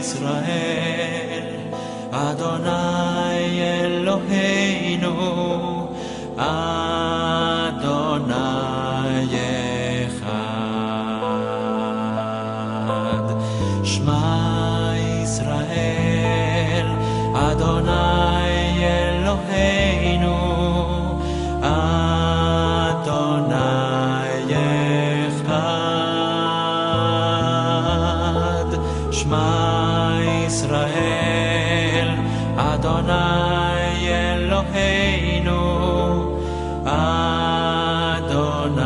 ישראל, אדוני אלוהינו, אדוני אחד. שמע ישראל, אדוני אלוהינו, אדוני אחד. שמע ישראל, אדוני אלוהינו, אדוני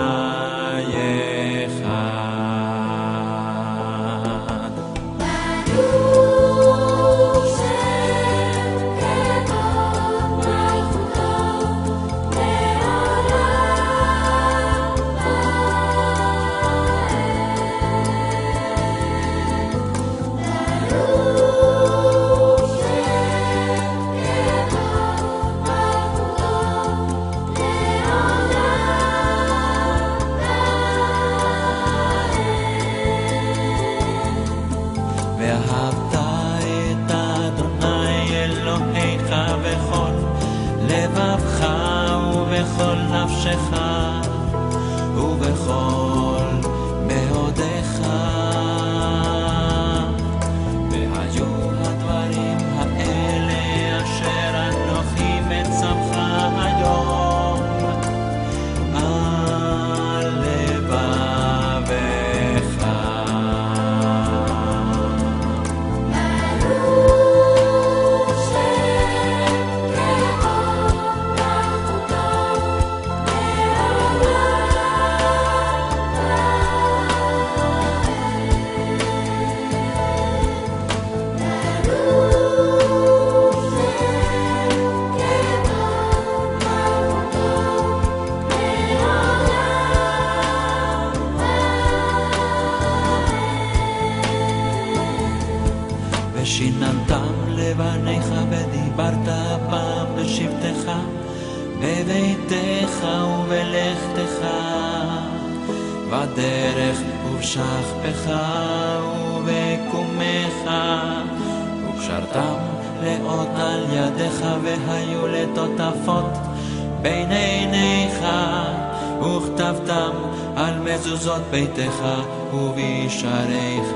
אחד. ברוך שם כבוד מלכותו לעולם ועד. ברוך שם כבוד מלכותו לעולם ועד. ואהבת את אדוני אלוהיך בכל לבבך ובכל נפשך ובכל מאודיך. והיו הדברים האלה אשר אנוכי מצווך היום על לבבך. ברוך שם כבוד מלכותו לעולם ועד. ברוך שם כבוד מלכותו לעולם ועד. ושיננתם לבניך ודיברת בם בשבתך בביתך ובלכתך בדרך ובשכבך ובקומך, וקשרתם לאות על ידיך והיו לטוטפות בין עיניך, וכתבתם על מזוזות ביתך ובישעריך.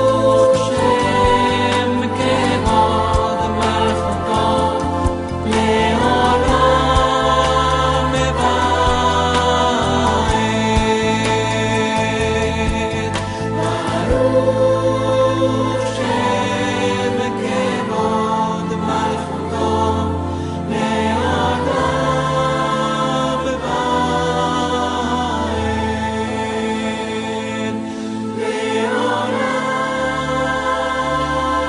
ברוך שם כבוד מלכותו לעולם ועד. ברוך שם כבוד מלכותו לעולם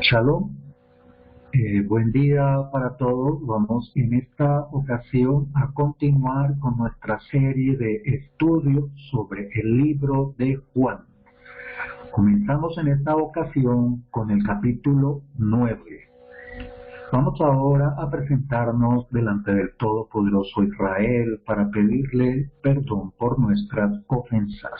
Shalom, buen día para todos. Vamos en esta ocasión a continuar con nuestra serie de estudios sobre el libro de Juan. Comenzamos en esta ocasión con el capítulo 9. Vamos ahora a presentarnos delante del Todopoderoso Israel para pedirle perdón por nuestras ofensas.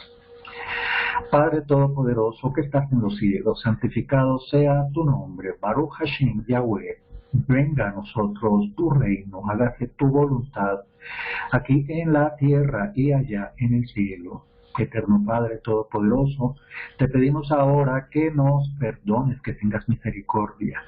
Padre Todopoderoso que estás en los cielos, santificado sea tu nombre. Baruch Hashem Yahweh, venga a nosotros tu reino, hágase tu voluntad, aquí en la tierra y allá en el cielo. Eterno Padre Todopoderoso, te pedimos ahora que nos perdones, que tengas misericordia,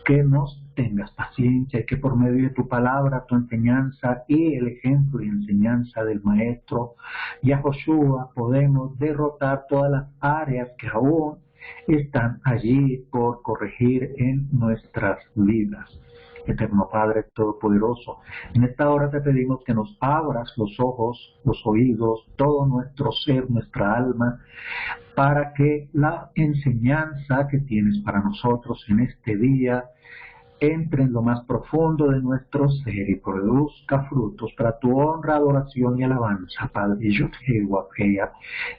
que nos tengas paciencia y que por medio de tu palabra, tu enseñanza y el ejemplo y enseñanza enseñanza del Maestro Yahoshua podemos derrotar todas las áreas que aún están allí por corregir en nuestras vidas. Eterno Padre Todopoderoso, en esta hora te pedimos que nos abras los ojos, los oídos, todo nuestro ser, nuestra alma, para que la enseñanza que tienes para nosotros en este día entre en lo más profundo de nuestro ser y produzca frutos para tu honra, adoración y alabanza, Padre Yud-Heh-Wav-Heh,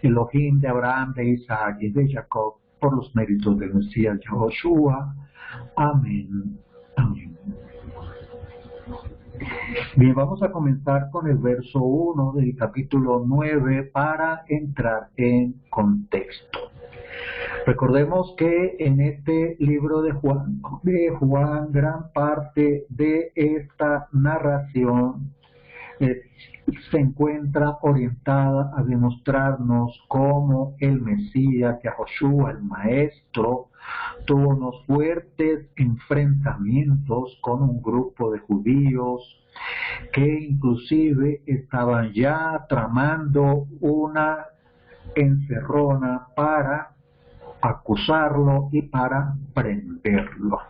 Elohim de Abraham, de Isaac y de Jacob, por los méritos del Mesías Yahoshua. Amén. Amén. Bien, vamos a comenzar con el verso 1 del capítulo 9 para entrar en contexto. Recordemos que en este libro de Juan, gran parte de esta narración se encuentra orientada a demostrarnos cómo el Mesías, Yahoshua, el Maestro, tuvo unos fuertes enfrentamientos con un grupo de judíos que inclusive estaban ya tramando una encerrona para acusarlo y para prenderlo.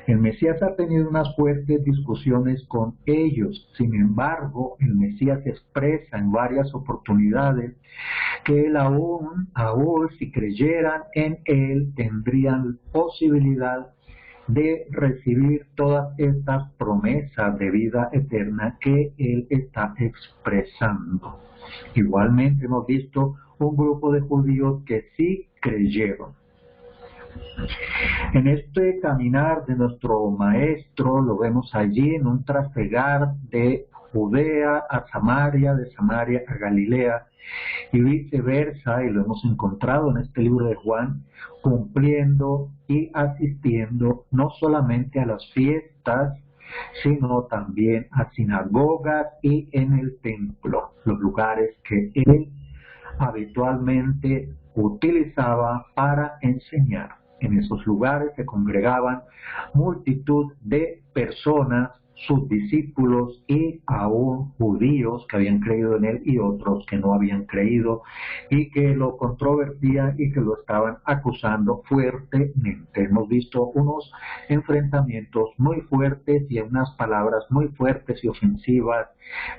El Mesías ha tenido unas fuertes discusiones con ellos. Sin embargo, el Mesías expresa en varias oportunidades que él aún si creyeran en él, tendrían posibilidad de recibir todas estas promesas de vida eterna que él está expresando. Igualmente hemos visto un grupo de judíos que sí creyeron. En este caminar de nuestro Maestro lo vemos allí en un traslegar de Judea a Samaria, de Samaria a Galilea y viceversa, y lo hemos encontrado en este libro de Juan, cumpliendo y asistiendo no solamente a las fiestas, sino también a sinagogas y en el templo, los lugares que él habitualmente utilizaba para enseñar. En esos lugares se congregaban multitud de personas, sus discípulos y aún judíos que habían creído en él y otros que no habían creído y que lo controvertían y que lo estaban acusando fuertemente. Hemos visto unos enfrentamientos muy fuertes y unas palabras muy fuertes y ofensivas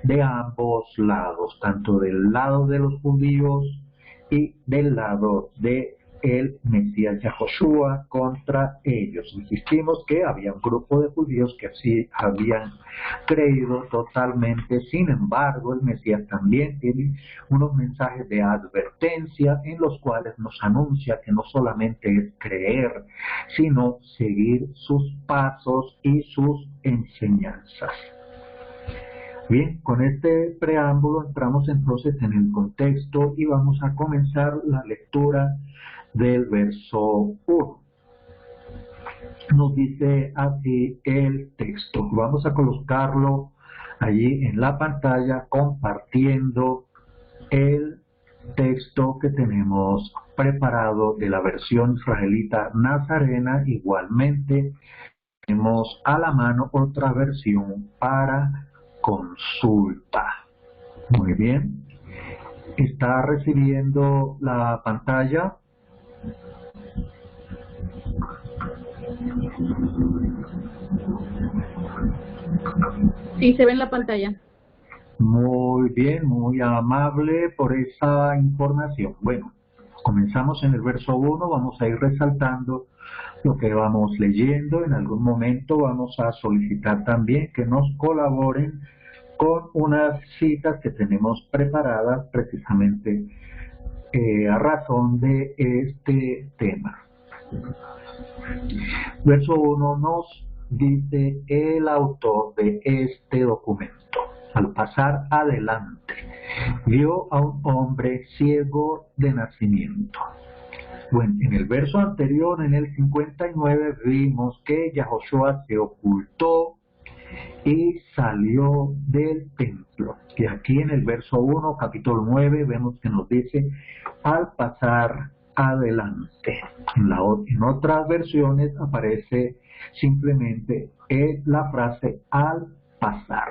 de ambos lados, tanto del lado de los judíos y del lado de el Mesías Yahoshua contra ellos. Insistimos que había un grupo de judíos que sí habían creído totalmente. Sin embargo, el Mesías también tiene unos mensajes de advertencia en los cuales nos anuncia que no solamente es creer, sino seguir sus pasos y sus enseñanzas. Bien, con este preámbulo entramos entonces en el contexto y vamos a comenzar la lectura del verso 1. Nos dice así el texto. Vamos a colocarlo allí en la pantalla compartiendo el texto que tenemos preparado de la versión israelita nazarena. Igualmente tenemos a la mano otra versión para consulta. Muy bien. ¿Está recibiendo la pantalla? Sí, se ve en la pantalla. Muy bien, muy amable por esa información. Bueno, comenzamos en el verso 1, vamos a ir resaltando lo que vamos leyendo. En algún momento vamos a solicitar también que nos colaboren con unas citas que tenemos preparadas precisamente a razón de este tema. Verso 1 nos dice el autor de este documento. Al pasar adelante, vio a un hombre ciego de nacimiento. Bueno, en el verso anterior, en el 59, vimos que Yahoshua se ocultó y salió del templo. Y aquí en el verso 1, capítulo 9, vemos que nos dice al pasar adelante. En otras versiones aparece simplemente la frase al pasar.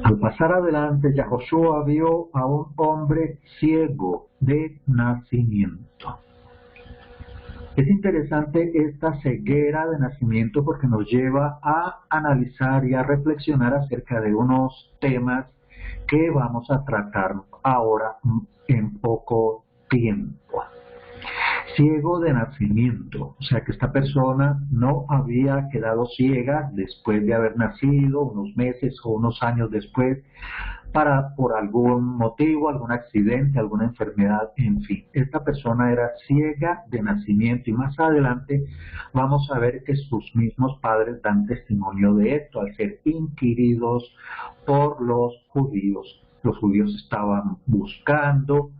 Al pasar adelante, Yahoshua vio a un hombre ciego de nacimiento. Es interesante esta ceguera de nacimiento porque nos lleva a analizar y a reflexionar acerca de unos temas que vamos a tratar ahora en poco tiempo. Ciego de nacimiento, o sea que esta persona no había quedado ciega después de haber nacido, unos meses o unos años después, por algún motivo, algún accidente, alguna enfermedad, en fin. Esta persona era ciega de nacimiento y más adelante vamos a ver que sus mismos padres dan testimonio de esto al ser inquiridos por los judíos. Los judíos estaban buscando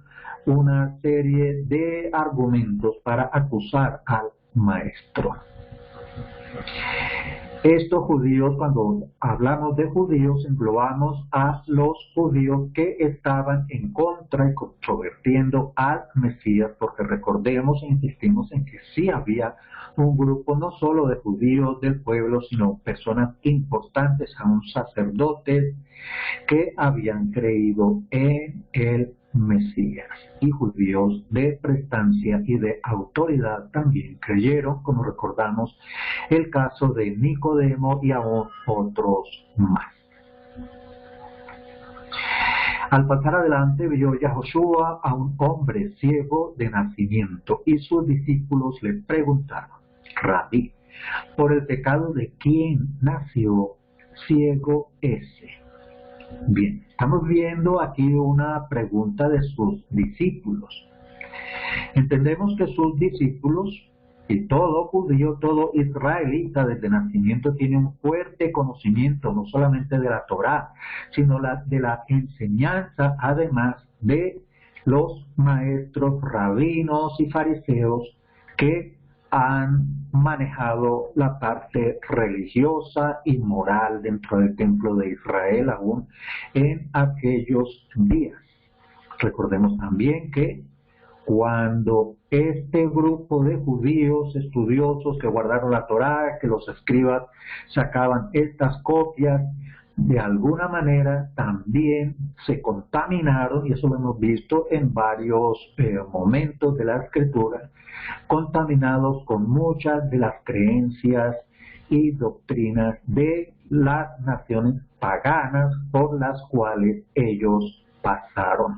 una serie de argumentos para acusar al maestro. Estos judíos, cuando hablamos de judíos, englobamos a los judíos que estaban en contra y controvertiendo al Mesías, porque recordemos e insistimos en que sí había un grupo no solo de judíos del pueblo, sino personas importantes, aún sacerdotes, que habían creído en el Mesías, y judíos de prestancia y de autoridad también creyeron, como recordamos el caso de Nicodemo y aún otros más. Al pasar adelante vio Yahoshua a un hombre ciego de nacimiento y sus discípulos le preguntaron: Rabí, ¿por el pecado de quién nació ciego ese? Bien, estamos viendo aquí una pregunta de sus discípulos. Entendemos que sus discípulos, y todo judío, todo israelita desde nacimiento tiene un fuerte conocimiento, no solamente de la Torá, sino de la enseñanza, además de los maestros rabinos y fariseos que han manejado la parte religiosa y moral dentro del templo de Israel aún en aquellos días. Recordemos también que cuando este grupo de judíos estudiosos que guardaron la Torá, que los escribas sacaban estas copias, de alguna manera también se contaminaron, y eso lo hemos visto en varios momentos de la Escritura, contaminados con muchas de las creencias y doctrinas de las naciones paganas por las cuales ellos pasaron.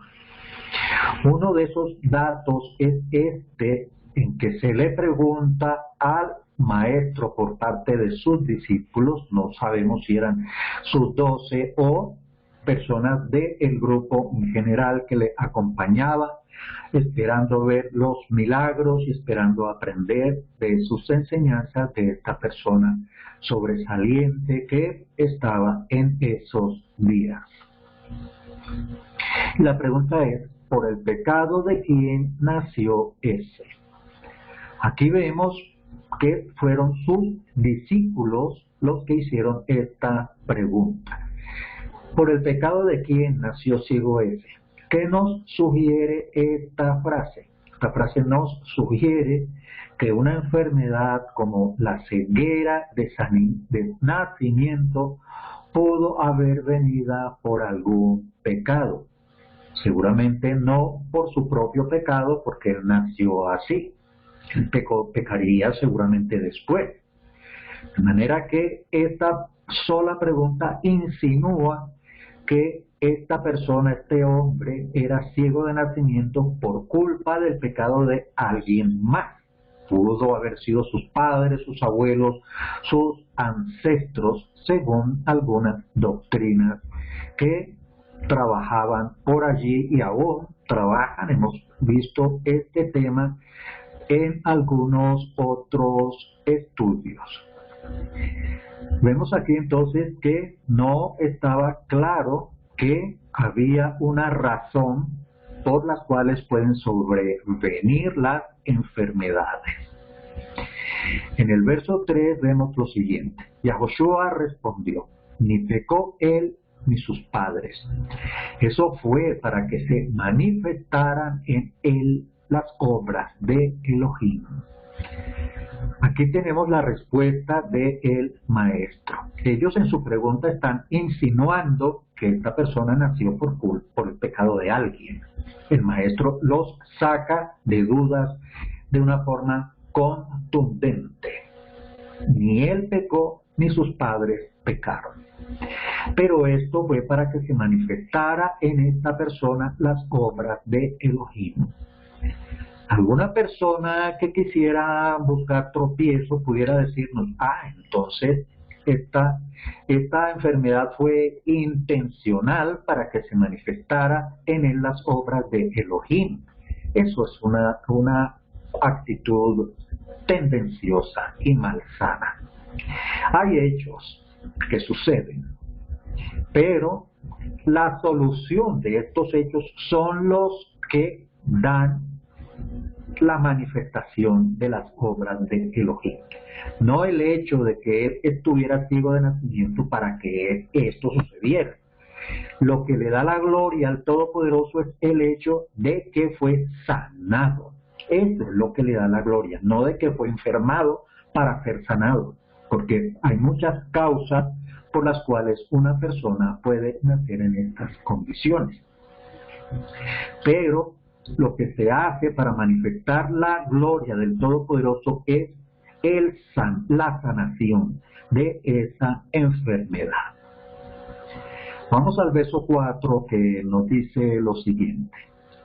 Uno de esos datos es este, en que se le pregunta al maestro por parte de sus discípulos, no sabemos si eran sus 12 o personas del grupo en general que le acompañaba, esperando ver los milagros y esperando aprender de sus enseñanzas de esta persona sobresaliente que estaba en esos días. La pregunta es: ¿por el pecado de quién nació ese? Aquí vemos que fueron sus discípulos los que hicieron esta pregunta. ¿Por el pecado de quién nació ciego ese? ¿Qué nos sugiere esta frase? Esta frase nos sugiere que una enfermedad como la ceguera de nacimiento pudo haber venido por algún pecado. Seguramente no por su propio pecado, porque él nació así. Él pecaría seguramente después. De manera que esta sola pregunta insinúa que esta persona, este hombre, era ciego de nacimiento por culpa del pecado de alguien más. Pudo haber sido sus padres, sus abuelos, sus ancestros, según algunas doctrinas que trabajaban por allí y aún trabajan. Hemos visto este tema en algunos otros estudios. Vemos aquí entonces que no estaba claro que había una razón por las cuales pueden sobrevenir las enfermedades. En el verso 3 vemos lo siguiente: Yahoshua respondió: ni pecó él ni sus padres. Eso fue para que se manifestaran en él las obras de Elohim. Aquí tenemos la respuesta del maestro. Ellos en su pregunta están insinuando que esta persona nació por el pecado de alguien. El maestro los saca de dudas de una forma contundente. Ni él pecó, ni sus padres pecaron. Pero esto fue para que se manifestara en esta persona las obras de Elohim. Alguna persona que quisiera buscar tropiezo pudiera decirnos, entonces esta enfermedad fue intencional para que se manifestara en él las obras de Elohim. Eso es una actitud tendenciosa y malsana. Hay hechos que suceden, pero la solución de estos hechos son los que dan la manifestación de las obras de Elohim. No el hecho de que él estuviera ciego de nacimiento para que esto sucediera. Lo que le da la gloria al Todopoderoso es el hecho de que fue sanado. Eso es lo que le da la gloria, no de que fue enfermado para ser sanado, porque hay muchas causas por las cuales una persona puede nacer en estas condiciones. Pero lo que se hace para manifestar la gloria del Todopoderoso es la sanación de esa enfermedad. Vamos al verso 4 que nos dice lo siguiente.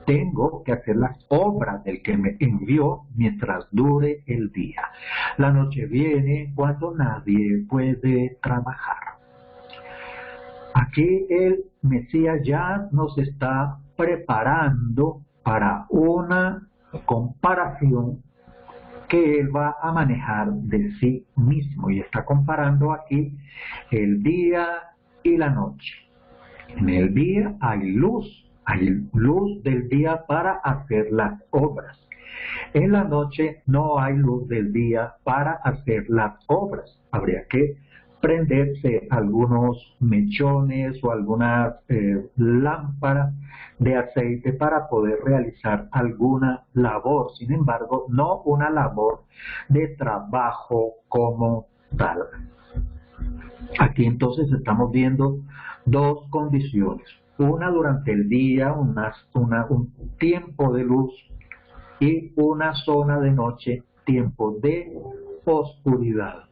Tengo que hacer las obras del que me envió mientras dure el día. La noche viene cuando nadie puede trabajar. Aquí el Mesías ya nos está preparando para una comparación que él va a manejar de sí mismo, y está comparando aquí el día y la noche. En el día hay luz del día para hacer las obras. En la noche no hay luz del día para hacer las obras. Habría que prenderse algunos mechones o algunas lámparas de aceite para poder realizar alguna labor. Sin embargo, no una labor de trabajo como tal. Aquí entonces estamos viendo dos condiciones. Una durante el día, un tiempo de luz, y una zona de noche, tiempo de oscuridad.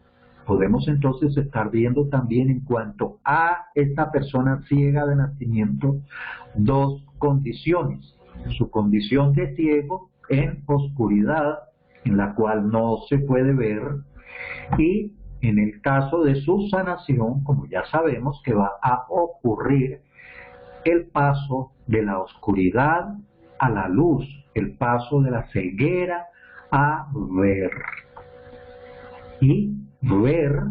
Podemos entonces estar viendo también en cuanto a esta persona ciega de nacimiento dos condiciones. Su condición de ciego en oscuridad, en la cual no se puede ver, y en el caso de su sanación, como ya sabemos que va a ocurrir el paso de la oscuridad a la luz, el paso de la ceguera a ver. Y ver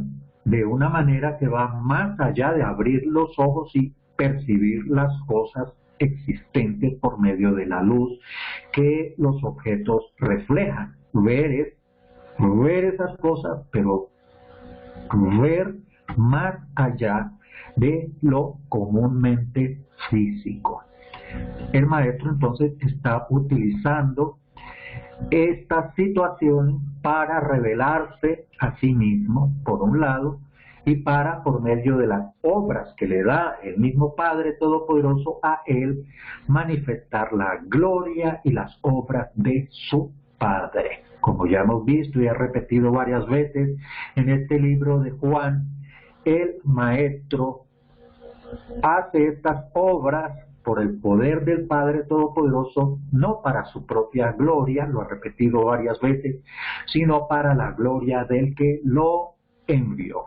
de una manera que va más allá de abrir los ojos y percibir las cosas existentes por medio de la luz que los objetos reflejan. Ver es ver esas cosas, pero ver más allá de lo comúnmente físico. El maestro entonces está utilizando esta situación para revelarse a sí mismo, por un lado, y para, por medio de las obras que le da el mismo Padre Todopoderoso a él, manifestar la gloria y las obras de su Padre. Como ya hemos visto y he repetido varias veces en este libro de Juan, el maestro hace estas obras por el poder del Padre Todopoderoso, no para su propia gloria, lo ha repetido varias veces, sino para la gloria del que lo envió.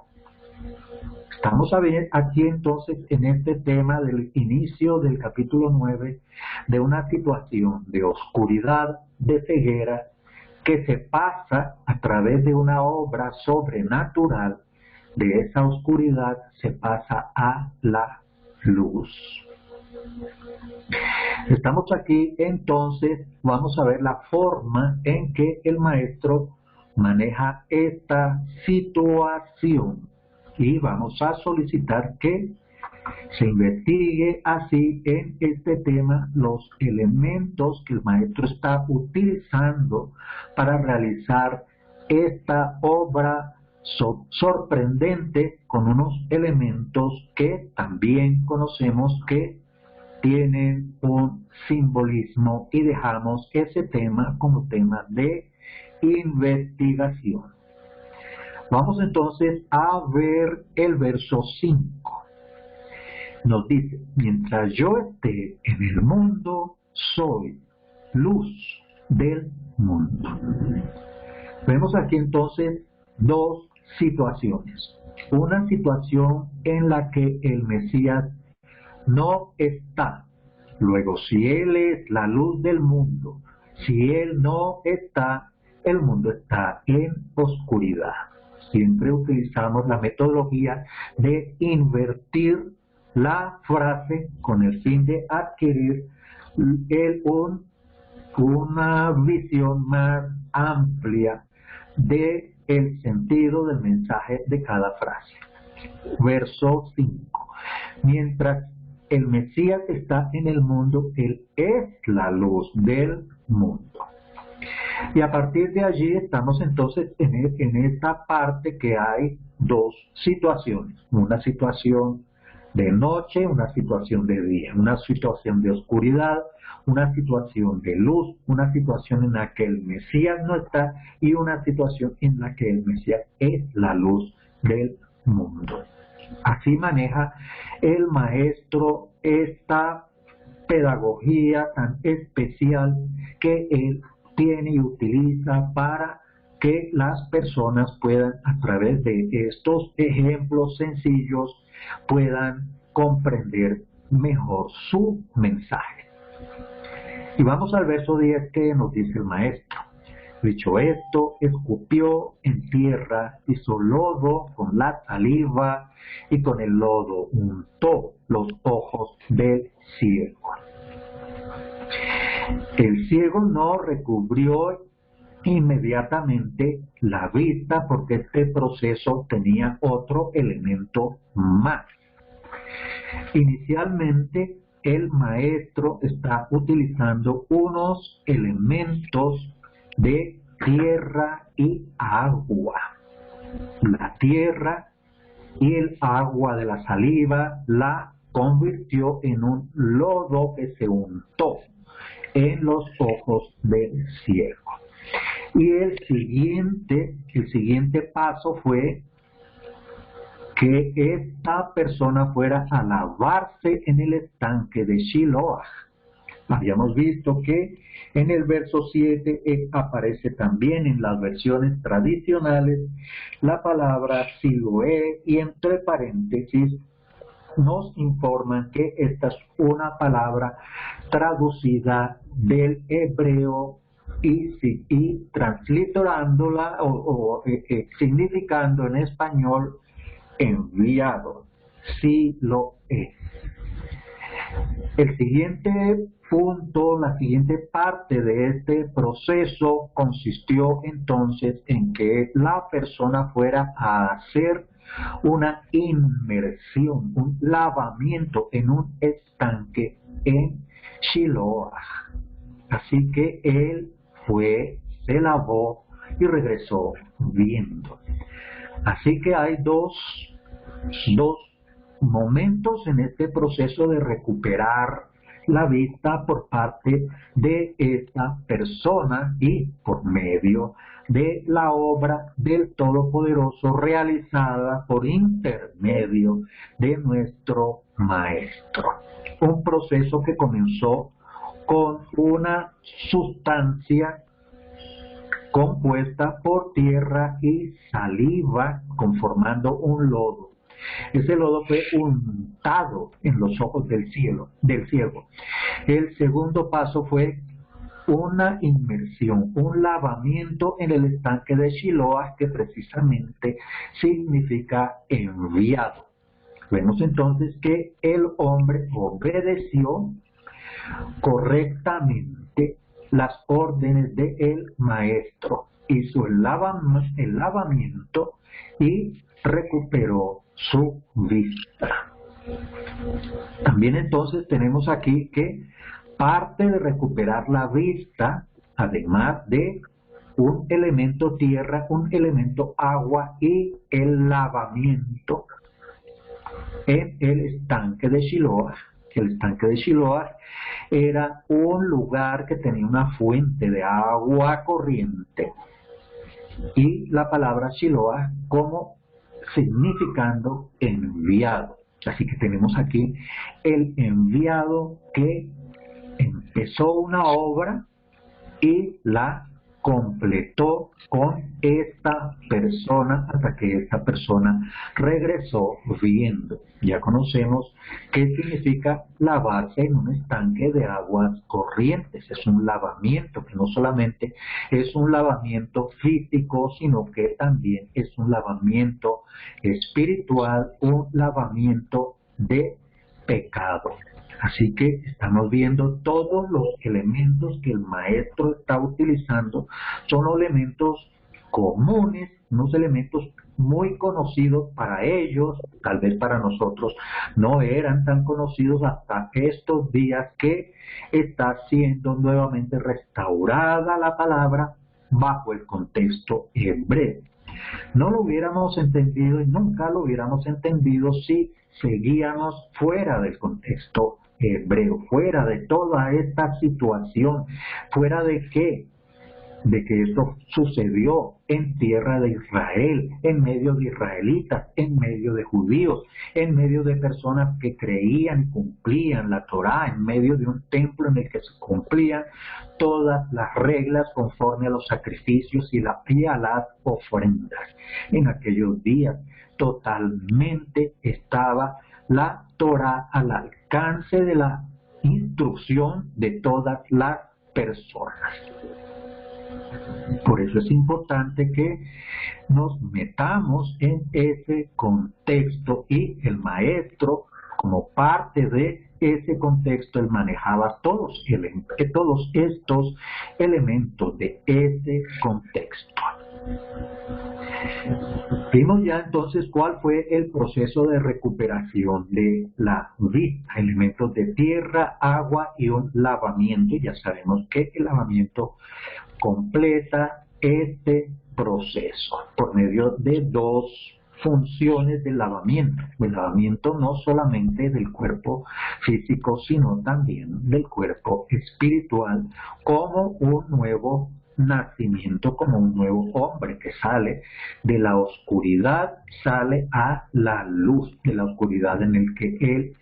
Estamos aquí entonces en este tema del inicio del capítulo 9, de una situación de oscuridad, de ceguera, que se pasa a través de una obra sobrenatural. De esa oscuridad se pasa a la luz. Estamos aquí entonces, vamos a ver la forma en que el maestro maneja esta situación y vamos a solicitar que se investigue así en este tema los elementos que el maestro está utilizando para realizar esta obra sorprendentes con unos elementos que también conocemos que tienen un simbolismo, y dejamos ese tema como tema de investigación. Vamos entonces a ver el verso 5. Nos dice: mientras yo esté en el mundo, soy luz del mundo. Vemos aquí entonces dos situaciones. Una situación en la que el Mesías no está. Luego, si Él es la luz del mundo, si Él no está, el mundo está en oscuridad. Siempre utilizamos la metodología de invertir la frase con el fin de adquirir una visión más amplia de el sentido del mensaje de cada frase. Verso 5. Mientras el Mesías está en el mundo, Él es la luz del mundo. Y a partir de allí estamos entonces en esta parte que hay dos situaciones. Una situación de noche, una situación de día, una situación de oscuridad, una situación de luz, una situación en la que el Mesías no está y una situación en la que el Mesías es la luz del mundo. Así maneja el maestro esta pedagogía tan especial que él tiene y utiliza para que las personas puedan, a través de estos ejemplos sencillos, puedan comprender mejor su mensaje. Y vamos al verso 10 que nos dice el maestro: dicho esto, escupió en tierra, hizo lodo con la saliva y con el lodo untó los ojos del ciego. El ciego no recubrió inmediatamente la vista porque este proceso tenía otro elemento más. Inicialmente, el maestro está utilizando unos elementos de tierra y agua. La tierra y el agua de la saliva la convirtió en un lodo que se untó en los ojos del ciego. Y el siguiente paso fue que esta persona fuera a lavarse en el estanque de Shiloah. Habíamos visto que en el verso 7 aparece también en las versiones tradicionales la palabra Siloé, y entre paréntesis nos informan que esta es una palabra traducida del hebreo y transliterándola significando en español enviado. Siloé. El siguiente punto, la siguiente parte de este proceso consistió entonces en que la persona fuera a hacer una inmersión, un lavamiento en un estanque en Shiloah. Así que él fue, se lavó y regresó viendo. Así que hay dos momentos en este proceso de recuperar la vista por parte de esta persona y por medio de la obra del Todopoderoso realizada por intermedio de nuestro Maestro. Un proceso que comenzó con una sustancia compuesta por tierra y saliva conformando un lodo. Ese lodo fue untado en los ojos del ciego. El segundo paso fue una inmersión, un lavamiento en el estanque de Shiloah, que precisamente significa enviado. Vemos entonces que el hombre obedeció correctamente las órdenes del maestro, hizo el lavamiento y recuperó su vista. También entonces tenemos aquí que parte de recuperar la vista, además de un elemento tierra, un elemento agua y el lavamiento en el estanque de Shiloah. El estanque de Shiloah era un lugar que tenía una fuente de agua corriente, y la palabra Shiloah como significando enviado. Así que tenemos aquí el enviado que empezó una obra y la completó con esta persona hasta que esta persona regresó viendo. Ya conocemos qué significa lavarse en un estanque de aguas corrientes. Es un lavamiento que no solamente es un lavamiento físico, sino que también es un lavamiento espiritual, un lavamiento de pecado. Así que estamos viendo todos los elementos que el maestro está utilizando. Son elementos comunes, unos elementos muy conocidos para ellos, tal vez para nosotros no eran tan conocidos hasta estos días que está siendo nuevamente restaurada la palabra bajo el contexto hebreo. No lo hubiéramos entendido y nunca lo hubiéramos entendido si seguíamos fuera del contexto hebreo, fuera de toda esta situación, fuera de que esto sucedió en tierra de Israel, en medio de israelitas, en medio de judíos, en medio de personas que creían y cumplían la Torá, en medio de un templo en el que se cumplían todas las reglas conforme a los sacrificios y a las ofrendas. En aquellos días totalmente estaba la Torá al alcance de la instrucción de todas las personas. Por eso es importante que nos metamos en ese contexto, y el maestro, como parte de ese contexto, él manejaba todos estos elementos de ese contexto. Vimos ya entonces cuál fue el proceso de recuperación de la vista, elementos de tierra, agua y un lavamiento. Ya sabemos que el lavamiento completa este proceso por medio de dos funciones del lavamiento. El lavamiento no solamente del cuerpo físico, sino también del cuerpo espiritual, como un nuevo nacimiento, como un nuevo hombre que sale de la oscuridad, sale a la luz de la oscuridad en el que él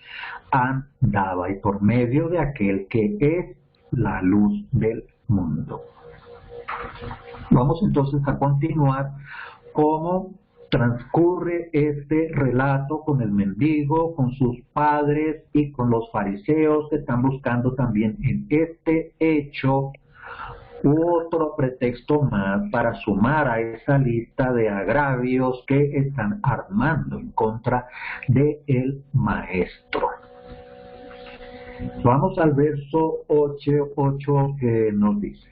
andaba, y por medio de aquel que es la luz del mundo. Vamos entonces a continuar cómo transcurre este relato con el mendigo, con sus padres y con los fariseos, que están buscando también en este hecho otro pretexto más para sumar a esa lista de agravios que están armando en contra del maestro. Vamos al verso 8 que nos dice: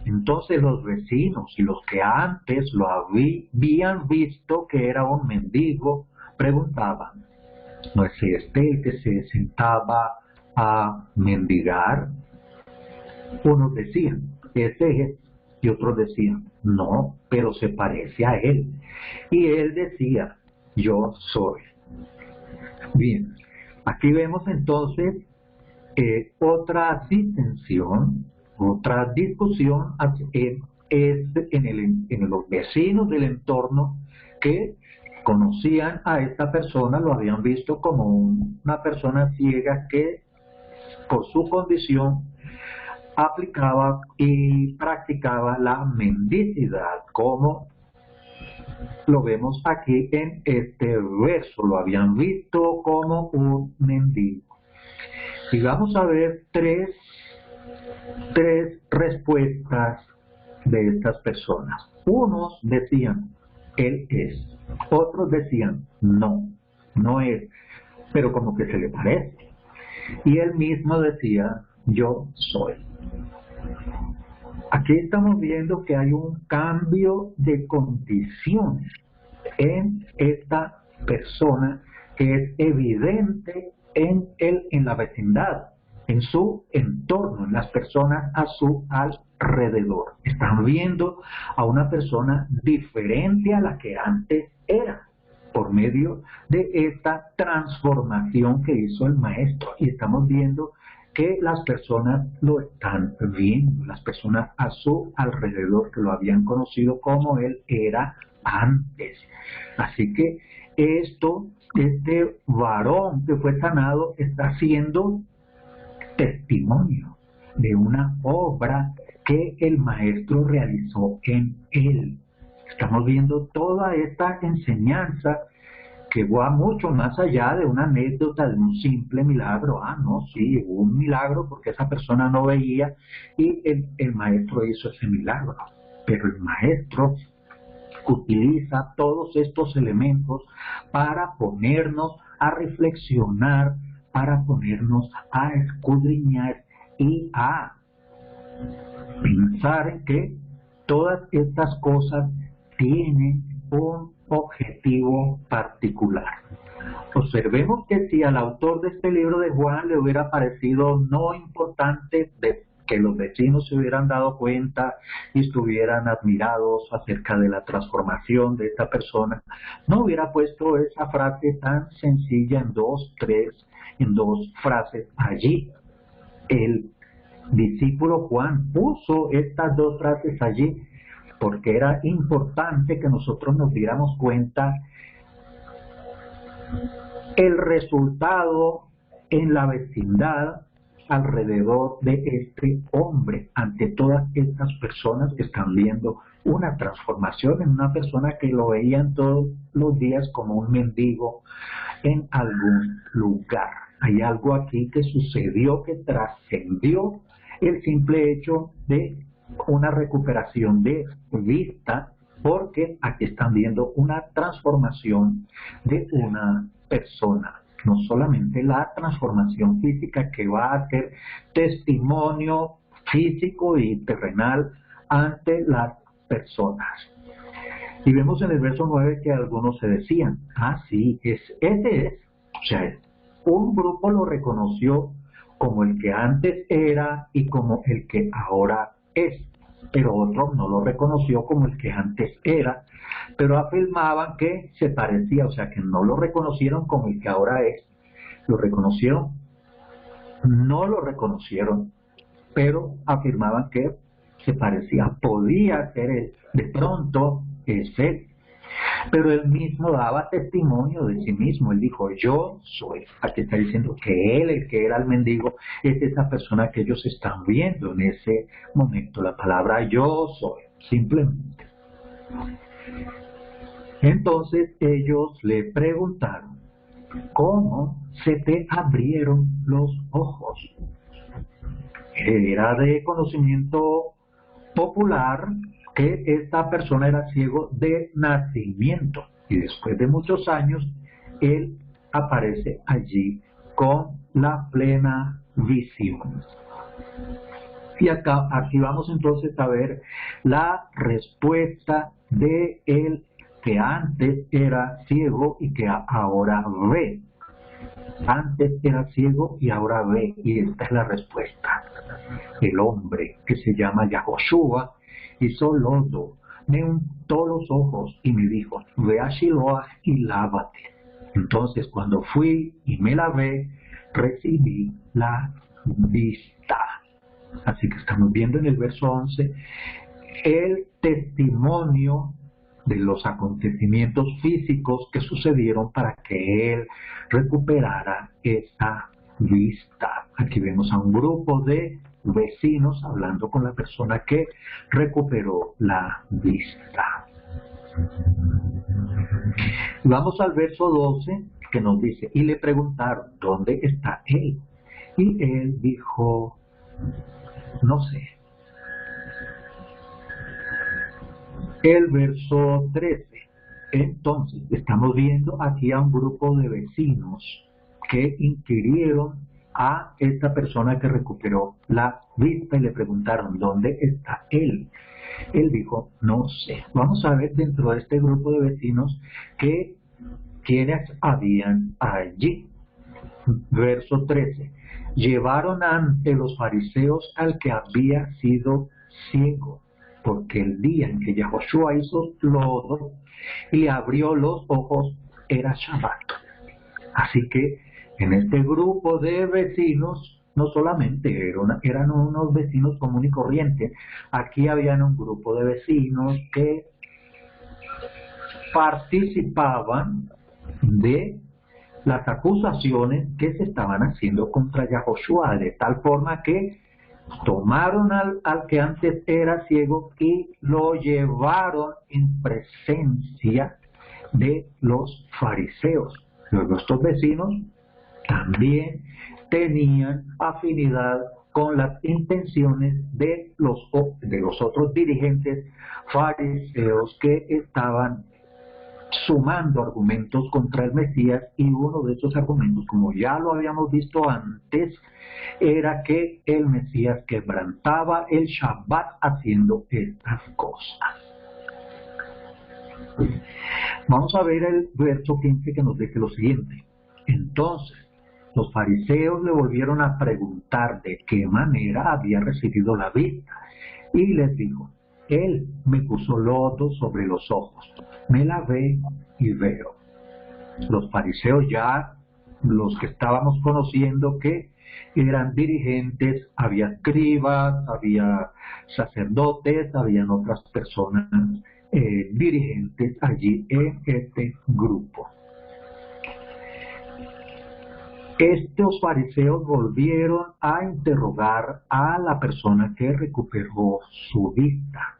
entonces los vecinos y los que antes lo habían visto que era un mendigo preguntaban: ¿no es este el que se sentaba a mendigar? Unos decían: ese es, y otros decían: no, pero se parece a él. Y él decía: yo soy. Bien, aquí vemos entonces otra disensión, otra discusión en los vecinos del entorno que conocían a esta persona, lo habían visto como una persona ciega que por su condición aplicaba y practicaba la mendicidad, como lo vemos aquí en este verso. Lo habían visto como un mendigo. Y vamos a ver tres respuestas de estas personas. Unos decían: él es. Otros decían: no, no es, pero como que se le parece. Y él mismo decía: yo soy. Aquí estamos viendo que hay un cambio de condición en esta persona que es evidente en la vecindad. en su entorno, en las personas a su alrededor. Están viendo a una persona diferente a la que antes era, por medio de esta transformación que hizo el maestro. Y estamos viendo que las personas lo están viendo, las personas a su alrededor que lo habían conocido como él era antes. Así que este varón que fue sanado está haciendo testimonio de una obra que el maestro realizó en él. Estamos viendo toda esta enseñanza que va mucho más allá de una anécdota, de un simple milagro. Ah, no, sí, hubo un milagro porque esa persona no veía y el maestro hizo ese milagro. Pero el maestro utiliza todos estos elementos para ponernos a reflexionar, para ponernos a escudriñar y a pensar en que todas estas cosas tienen un objetivo particular. Observemos que si al autor de este libro de Juan le hubiera parecido no importante de que los vecinos se hubieran dado cuenta y estuvieran admirados acerca de la transformación de esta persona, no hubiera puesto esa frase tan sencilla en dos frases allí. El discípulo Juan puso estas dos frases allí porque era importante que nosotros nos diéramos cuenta el resultado en la vecindad alrededor de este hombre, ante todas estas personas que están viendo una transformación en una persona que lo veían todos los días como un mendigo en algún lugar. Hay algo aquí que sucedió, que trascendió el simple hecho de una recuperación de vista, porque aquí están viendo una transformación de una persona. No solamente la transformación física que va a ser testimonio físico y terrenal ante las personas. Y vemos en el verso 9 que algunos se decían, ah sí, ese es, o sea, un grupo lo reconoció como el que antes era y como el que ahora es, pero otro no lo reconoció como el que antes era, pero afirmaban que se parecía, o sea que no lo reconocieron como el que ahora es. ¿Lo reconocieron? No lo reconocieron, pero afirmaban que se parecía, podía ser él, de pronto es él. Pero él mismo daba testimonio de sí mismo, él dijo, yo soy. Aquí está diciendo que él, el que era el mendigo, es esa persona que ellos están viendo en ese momento. La palabra yo soy, simplemente. Entonces ellos le preguntaron, ¿cómo se te abrieron los ojos? Era de conocimiento popular que esta persona era ciego de nacimiento y después de muchos años él aparece allí con la plena visión. Y aquí vamos entonces a ver la respuesta de él que antes era ciego y que ahora ve. Antes era ciego y ahora ve, y esta es la respuesta. El hombre que se llama Yahoshua hizo lodo, me untó los ojos y me dijo, ve a Shiloah y lávate. Entonces cuando fui y me lavé, recibí la vista. Así que estamos viendo en el verso 11 el testimonio de los acontecimientos físicos que sucedieron para que él recuperara esa vista. Aquí vemos a un grupo de vecinos hablando con la persona que recuperó la vista. Vamos al verso 12 que nos dice, y le preguntaron, ¿dónde está él? Y él dijo, no sé. El verso 13. Entonces, estamos viendo aquí a un grupo de vecinos que inquirieron a esta persona que recuperó la vista y le preguntaron, ¿dónde está él? Él dijo, no sé. Vamos a ver dentro de este grupo de vecinos quiénes habían allí. Verso 13. llevaron ante los fariseos al que había sido ciego, porque el día en que Yahoshua hizo lodo y le abrió los ojos era Shabbat. Así que en este grupo de vecinos, no solamente eran unos vecinos comunes y corrientes, aquí habían un grupo de vecinos que participaban de las acusaciones que se estaban haciendo contra Yahoshua, de tal forma que tomaron al que antes era ciego y lo llevaron en presencia de los fariseos. Luego estos vecinos también tenían afinidad con las intenciones de los otros dirigentes fariseos que estaban sumando argumentos contra el Mesías, y uno de esos argumentos, como ya lo habíamos visto antes, era que el Mesías quebrantaba el Shabbat haciendo estas cosas. Vamos a ver el verso 15 que nos dice lo siguiente. Entonces, los fariseos le volvieron a preguntar de qué manera había recibido la vista, y les dijo: él me puso lodo sobre los ojos, me lavé y veo. Los fariseos, ya los que estábamos conociendo que eran dirigentes, había escribas, había sacerdotes, habían otras personas dirigentes allí en este grupo. Estos fariseos volvieron a interrogar a la persona que recuperó su vista.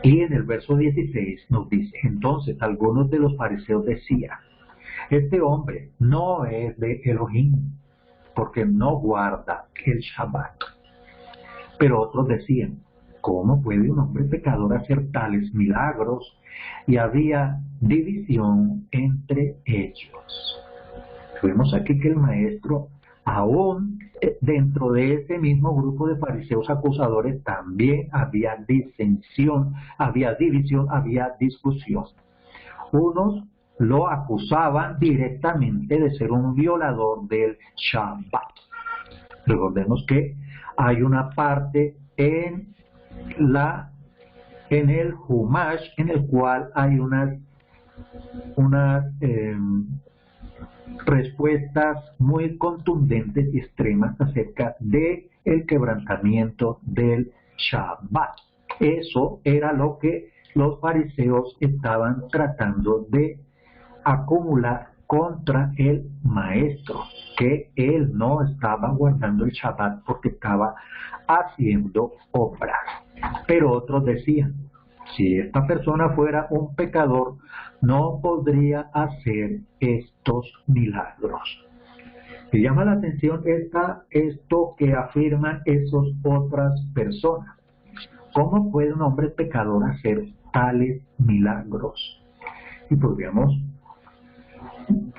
Y en el verso 16 nos dice: entonces algunos de los fariseos decían: este hombre no es de Elohim, porque no guarda el Shabbat. Pero otros decían: ¿cómo puede un hombre pecador hacer tales milagros? Y había división entre ellos. Vemos aquí que el maestro, aún dentro de ese mismo grupo de fariseos acusadores, también había disensión, había división, había discusión. Unos lo acusaban directamente de ser un violador del Shabbat. Recordemos que hay una parte en el Humash en el cual hay unas respuestas muy contundentes y extremas acerca de el quebrantamiento del Shabbat. Eso era lo que los fariseos estaban tratando de acumular contra el maestro, que él no estaba guardando el Shabbat porque estaba haciendo obras. Pero otros decían: si esta persona fuera un pecador, no podría hacer estos milagros. Me llama la atención esto que afirman esas otras personas. ¿Cómo puede un hombre pecador hacer tales milagros? Y podríamos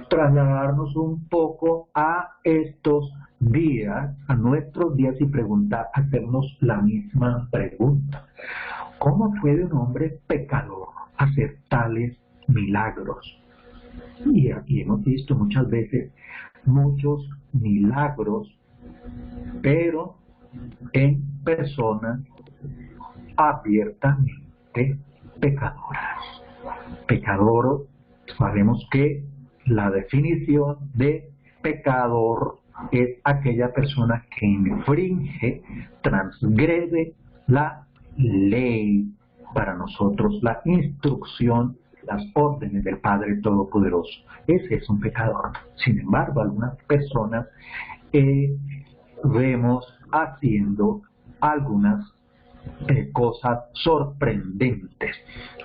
trasladarnos un poco a estos días, a nuestros días, y hacernos la misma pregunta: ¿cómo puede un hombre pecador hacer tales milagros? Y aquí hemos visto muchas veces muchos milagros, pero en personas abiertamente pecadoras. Pecador, sabemos que la definición de pecador es aquella persona que infringe, transgrede la ley, para nosotros la instrucción, las órdenes del Padre Todopoderoso. Ese es un pecador. Sin embargo, algunas personas vemos haciendo algunas cosas sorprendentes.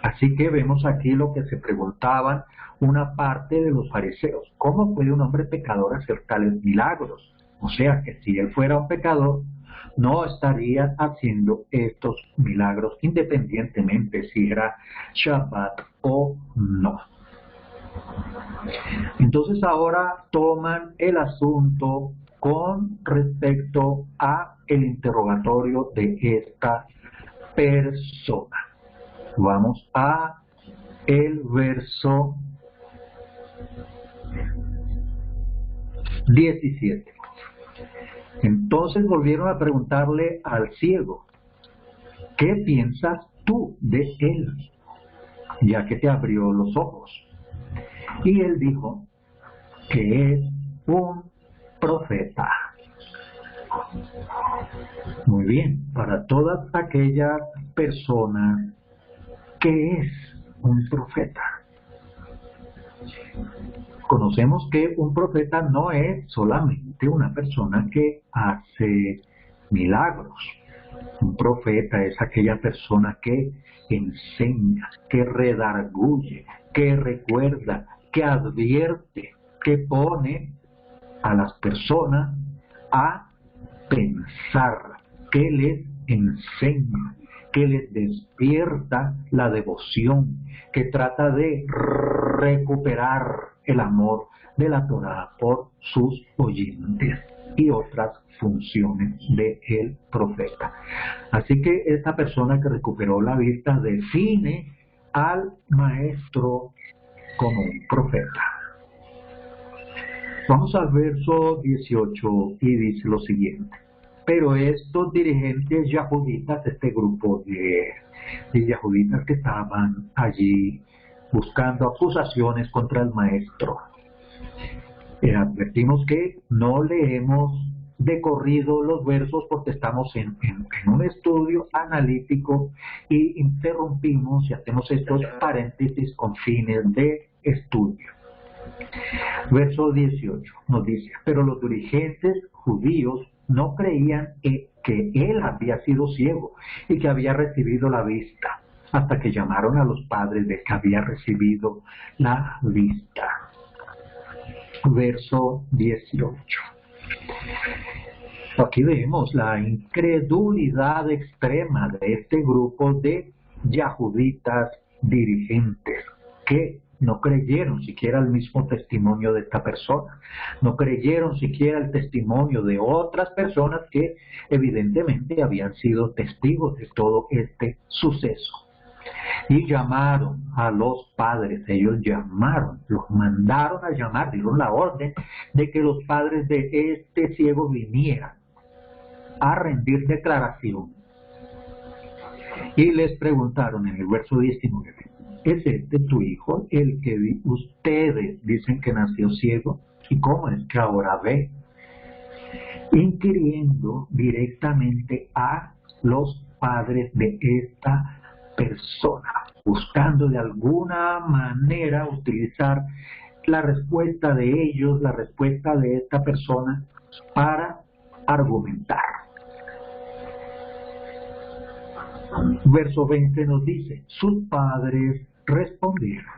Así que vemos aquí lo que se preguntaban una parte de los fariseos: ¿cómo puede un hombre pecador hacer tales milagros? O sea que si él fuera un pecador, no estaría haciendo estos milagros, independientemente si era Shabbat o no. Entonces ahora toman el asunto con respecto a el interrogatorio de esta persona. Vamos a el verso 17. Entonces volvieron a preguntarle al ciego, ¿qué piensas tú de él, ya que te abrió los ojos? Y él dijo que es un profeta. Muy bien, para todas aquellas personas, ¿qué es un profeta? Conocemos que un profeta no es solamente una persona que hace milagros. Un profeta es aquella persona que enseña, que redarguye, que recuerda, que advierte, que pone a las personas a pensar, que les enseña, que les despierta la devoción, que trata de recuperar el amor de la Torá por sus oyentes y otras funciones del profeta. Así que esta persona que recuperó la vista define al maestro como un profeta. Vamos al verso 18 y dice lo siguiente. Pero estos dirigentes yahuditas, este grupo de yahuditas que estaban allí buscando acusaciones contra el maestro, advertimos que no leemos de corrido los versos porque estamos en un estudio analítico y interrumpimos y hacemos estos paréntesis con fines de estudio. Verso 18 nos dice, pero los dirigentes judíos no creían que él había sido ciego y que había recibido la vista, hasta que llamaron a los padres de que había recibido la vista. Verso 18. Aquí vemos la incredulidad extrema de este grupo de yahuditas dirigentes que no creyeron siquiera el mismo testimonio de esta persona, no creyeron siquiera el testimonio de otras personas que evidentemente habían sido testigos de todo este suceso. Y llamaron a los padres, ellos llamaron, los mandaron a llamar, dieron la orden de que los padres de este ciego vinieran a rendir declaración. Y les preguntaron en el verso 19, ¿es este tu hijo, el que ustedes dicen que nació ciego? ¿Y cómo es que ahora ve? Inquiriendo directamente a los padres de esta persona, buscando de alguna manera utilizar la respuesta de ellos, la respuesta de esta persona para argumentar. Verso 20 nos dice, sus padres respondieron,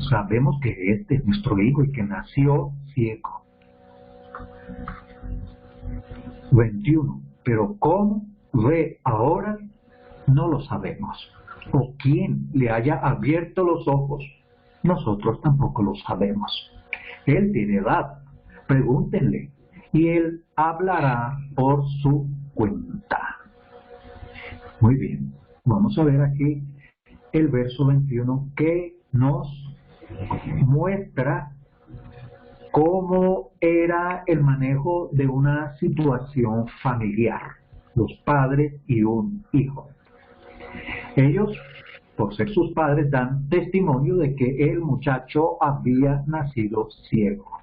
sabemos que este es nuestro hijo y que nació ciego. 21, pero cómo ve ahora no lo sabemos, o quién le haya abierto los ojos, nosotros tampoco lo sabemos. Él tiene edad, pregúntenle, y él hablará por su cuenta. Muy bien, vamos a ver aquí el verso 21 que nos muestra cómo era el manejo de una situación familiar, los padres y un hijo. Ellos, por ser sus padres, dan testimonio de que el muchacho había nacido ciego.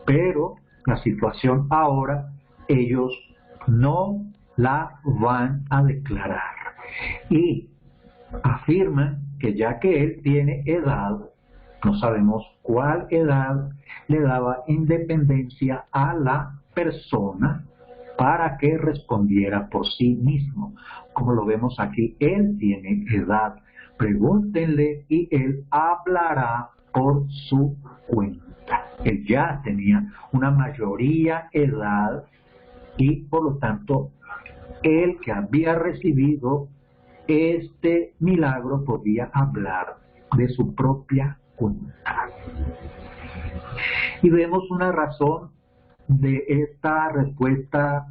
Pero la situación ahora, ellos no la van a declarar. Y afirman que ya que él tiene edad, no sabemos cuál edad le daba independencia a la persona para que respondiera por sí mismo. Como lo vemos aquí, él tiene edad. Pregúntenle y él hablará por su cuenta. Él ya tenía una mayoría edad y por lo tanto, él que había recibido este milagro podía hablar de su propia cuenta. Y vemos una razón de esta respuesta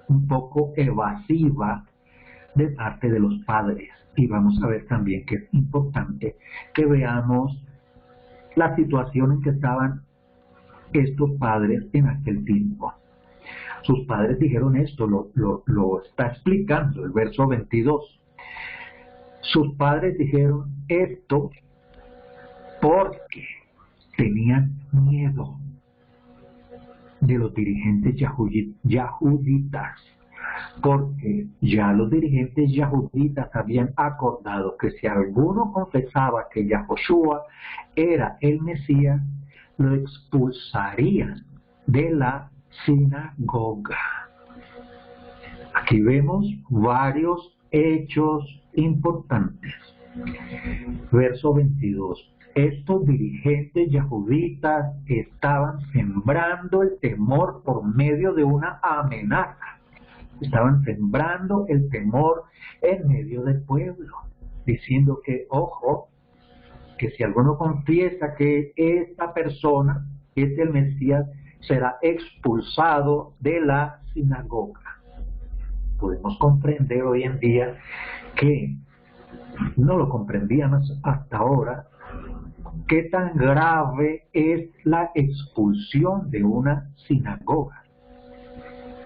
un poco evasiva de parte de los padres. Y vamos a ver también que es importante que veamos la situación en que estaban estos padres en aquel tiempo. Sus padres dijeron esto, lo está explicando el verso 22. Sus padres dijeron esto porque tenían miedo de los dirigentes yahuditas, porque ya los dirigentes yahuditas habían acordado que si alguno confesaba que Yahoshua era el Mesías, lo expulsarían de la sinagoga. Aquí vemos varios hechos importantes. Verso 22. Estos dirigentes yahuditas estaban sembrando el temor por medio de una amenaza. Estaban sembrando el temor en medio del pueblo, diciendo que, ojo, que si alguno confiesa que esta persona es el Mesías, será expulsado de la sinagoga. Podemos comprender hoy en día que no lo comprendíamos hasta ahora, qué tan grave es la expulsión de una sinagoga.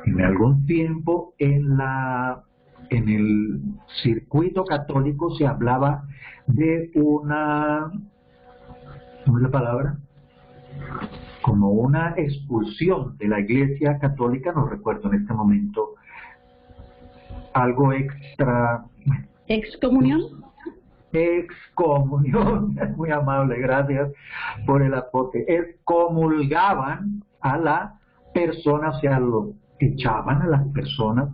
En algún tiempo en el circuito católico se hablaba de una, ¿cómo es la palabra? Como una expulsión de la Iglesia Católica, no recuerdo en este momento, algo extra. ¿Excomunión? Excomunión, muy amable, gracias por el aporte. Excomulgaban a la persona, o sea, lo echaban a las personas,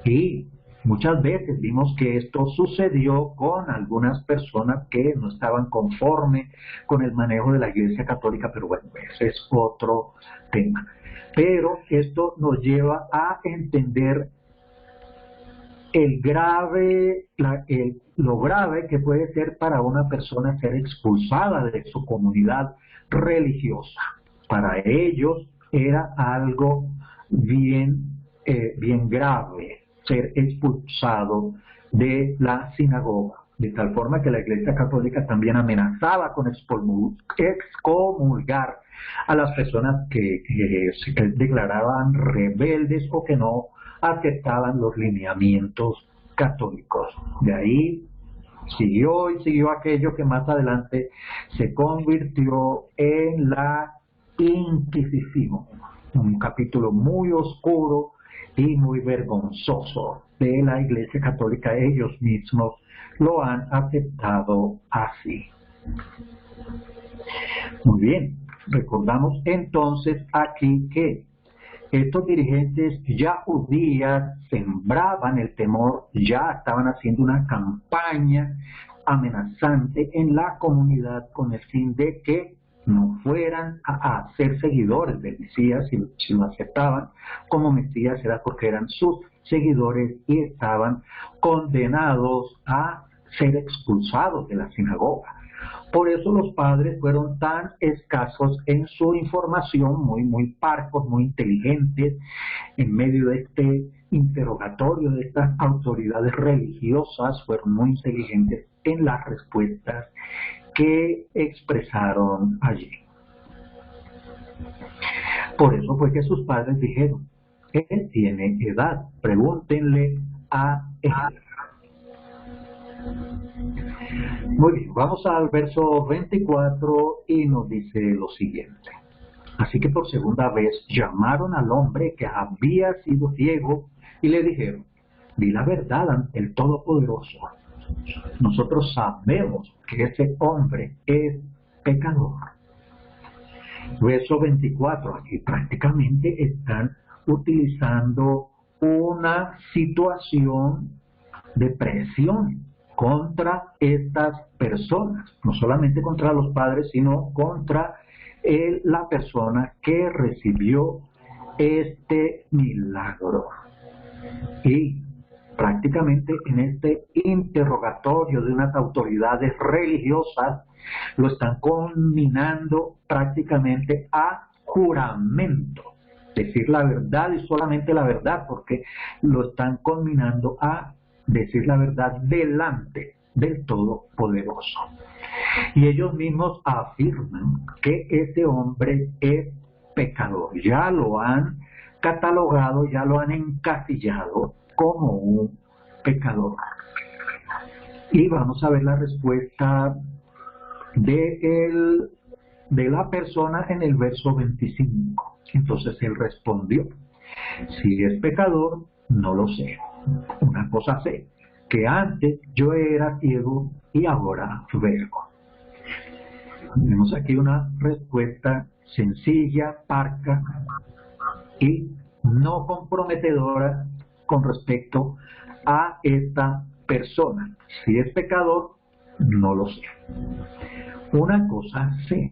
y muchas veces vimos que esto sucedió con algunas personas que no estaban conformes con el manejo de la Iglesia Católica, pero bueno, ese es otro tema. Pero esto nos lleva a entender lo grave que puede ser para una persona ser expulsada de su comunidad religiosa. Para ellos era algo bien grave ser expulsado de la sinagoga, de tal forma que la Iglesia Católica también amenazaba con excomulgar a las personas que se declaraban rebeldes o que no aceptaban los lineamientos católicos. De ahí siguió aquello que más adelante se convirtió en la Inquisición, un capítulo muy oscuro y muy vergonzoso de la Iglesia Católica. Ellos mismos lo han aceptado así. Muy bien, recordamos entonces aquí que estos dirigentes yahudías sembraban el temor, ya estaban haciendo una campaña amenazante en la comunidad con el fin de que no fueran a ser seguidores del Mesías. Si lo aceptaban como Mesías era porque eran sus seguidores y estaban condenados a ser expulsados de la sinagoga. Por eso los padres fueron tan escasos en su información, muy parcos, muy inteligentes, en medio de este interrogatorio de estas autoridades religiosas, fueron muy inteligentes en las respuestas que expresaron allí. Por eso fue que sus padres dijeron: él tiene edad, pregúntenle a él. Muy bien, vamos al verso 24 y nos dice lo siguiente. Así que por segunda vez llamaron al hombre que había sido ciego y le dijeron: di la verdad ante el Todopoderoso. Nosotros sabemos que ese hombre es pecador. Verso 24, aquí prácticamente están utilizando una situación de presión contra estas personas, no solamente contra los padres, sino contra la persona que recibió este milagro. Y prácticamente en este interrogatorio de unas autoridades religiosas lo están conminando prácticamente a juramento, decir la verdad y solamente la verdad, porque lo están conminando a decir la verdad delante del Todopoderoso. Y ellos mismos afirman que este hombre es pecador, ya lo han catalogado, ya lo han encasillado como un pecador. Y vamos a ver la respuesta de la persona en el verso 25. Entonces él respondió: si es pecador, no lo sé. Una cosa sé, que antes yo era ciego y ahora veo. Tenemos aquí una respuesta sencilla, parca y no comprometedora con respecto a esta persona. Si es pecador, no lo sé. Una cosa sé,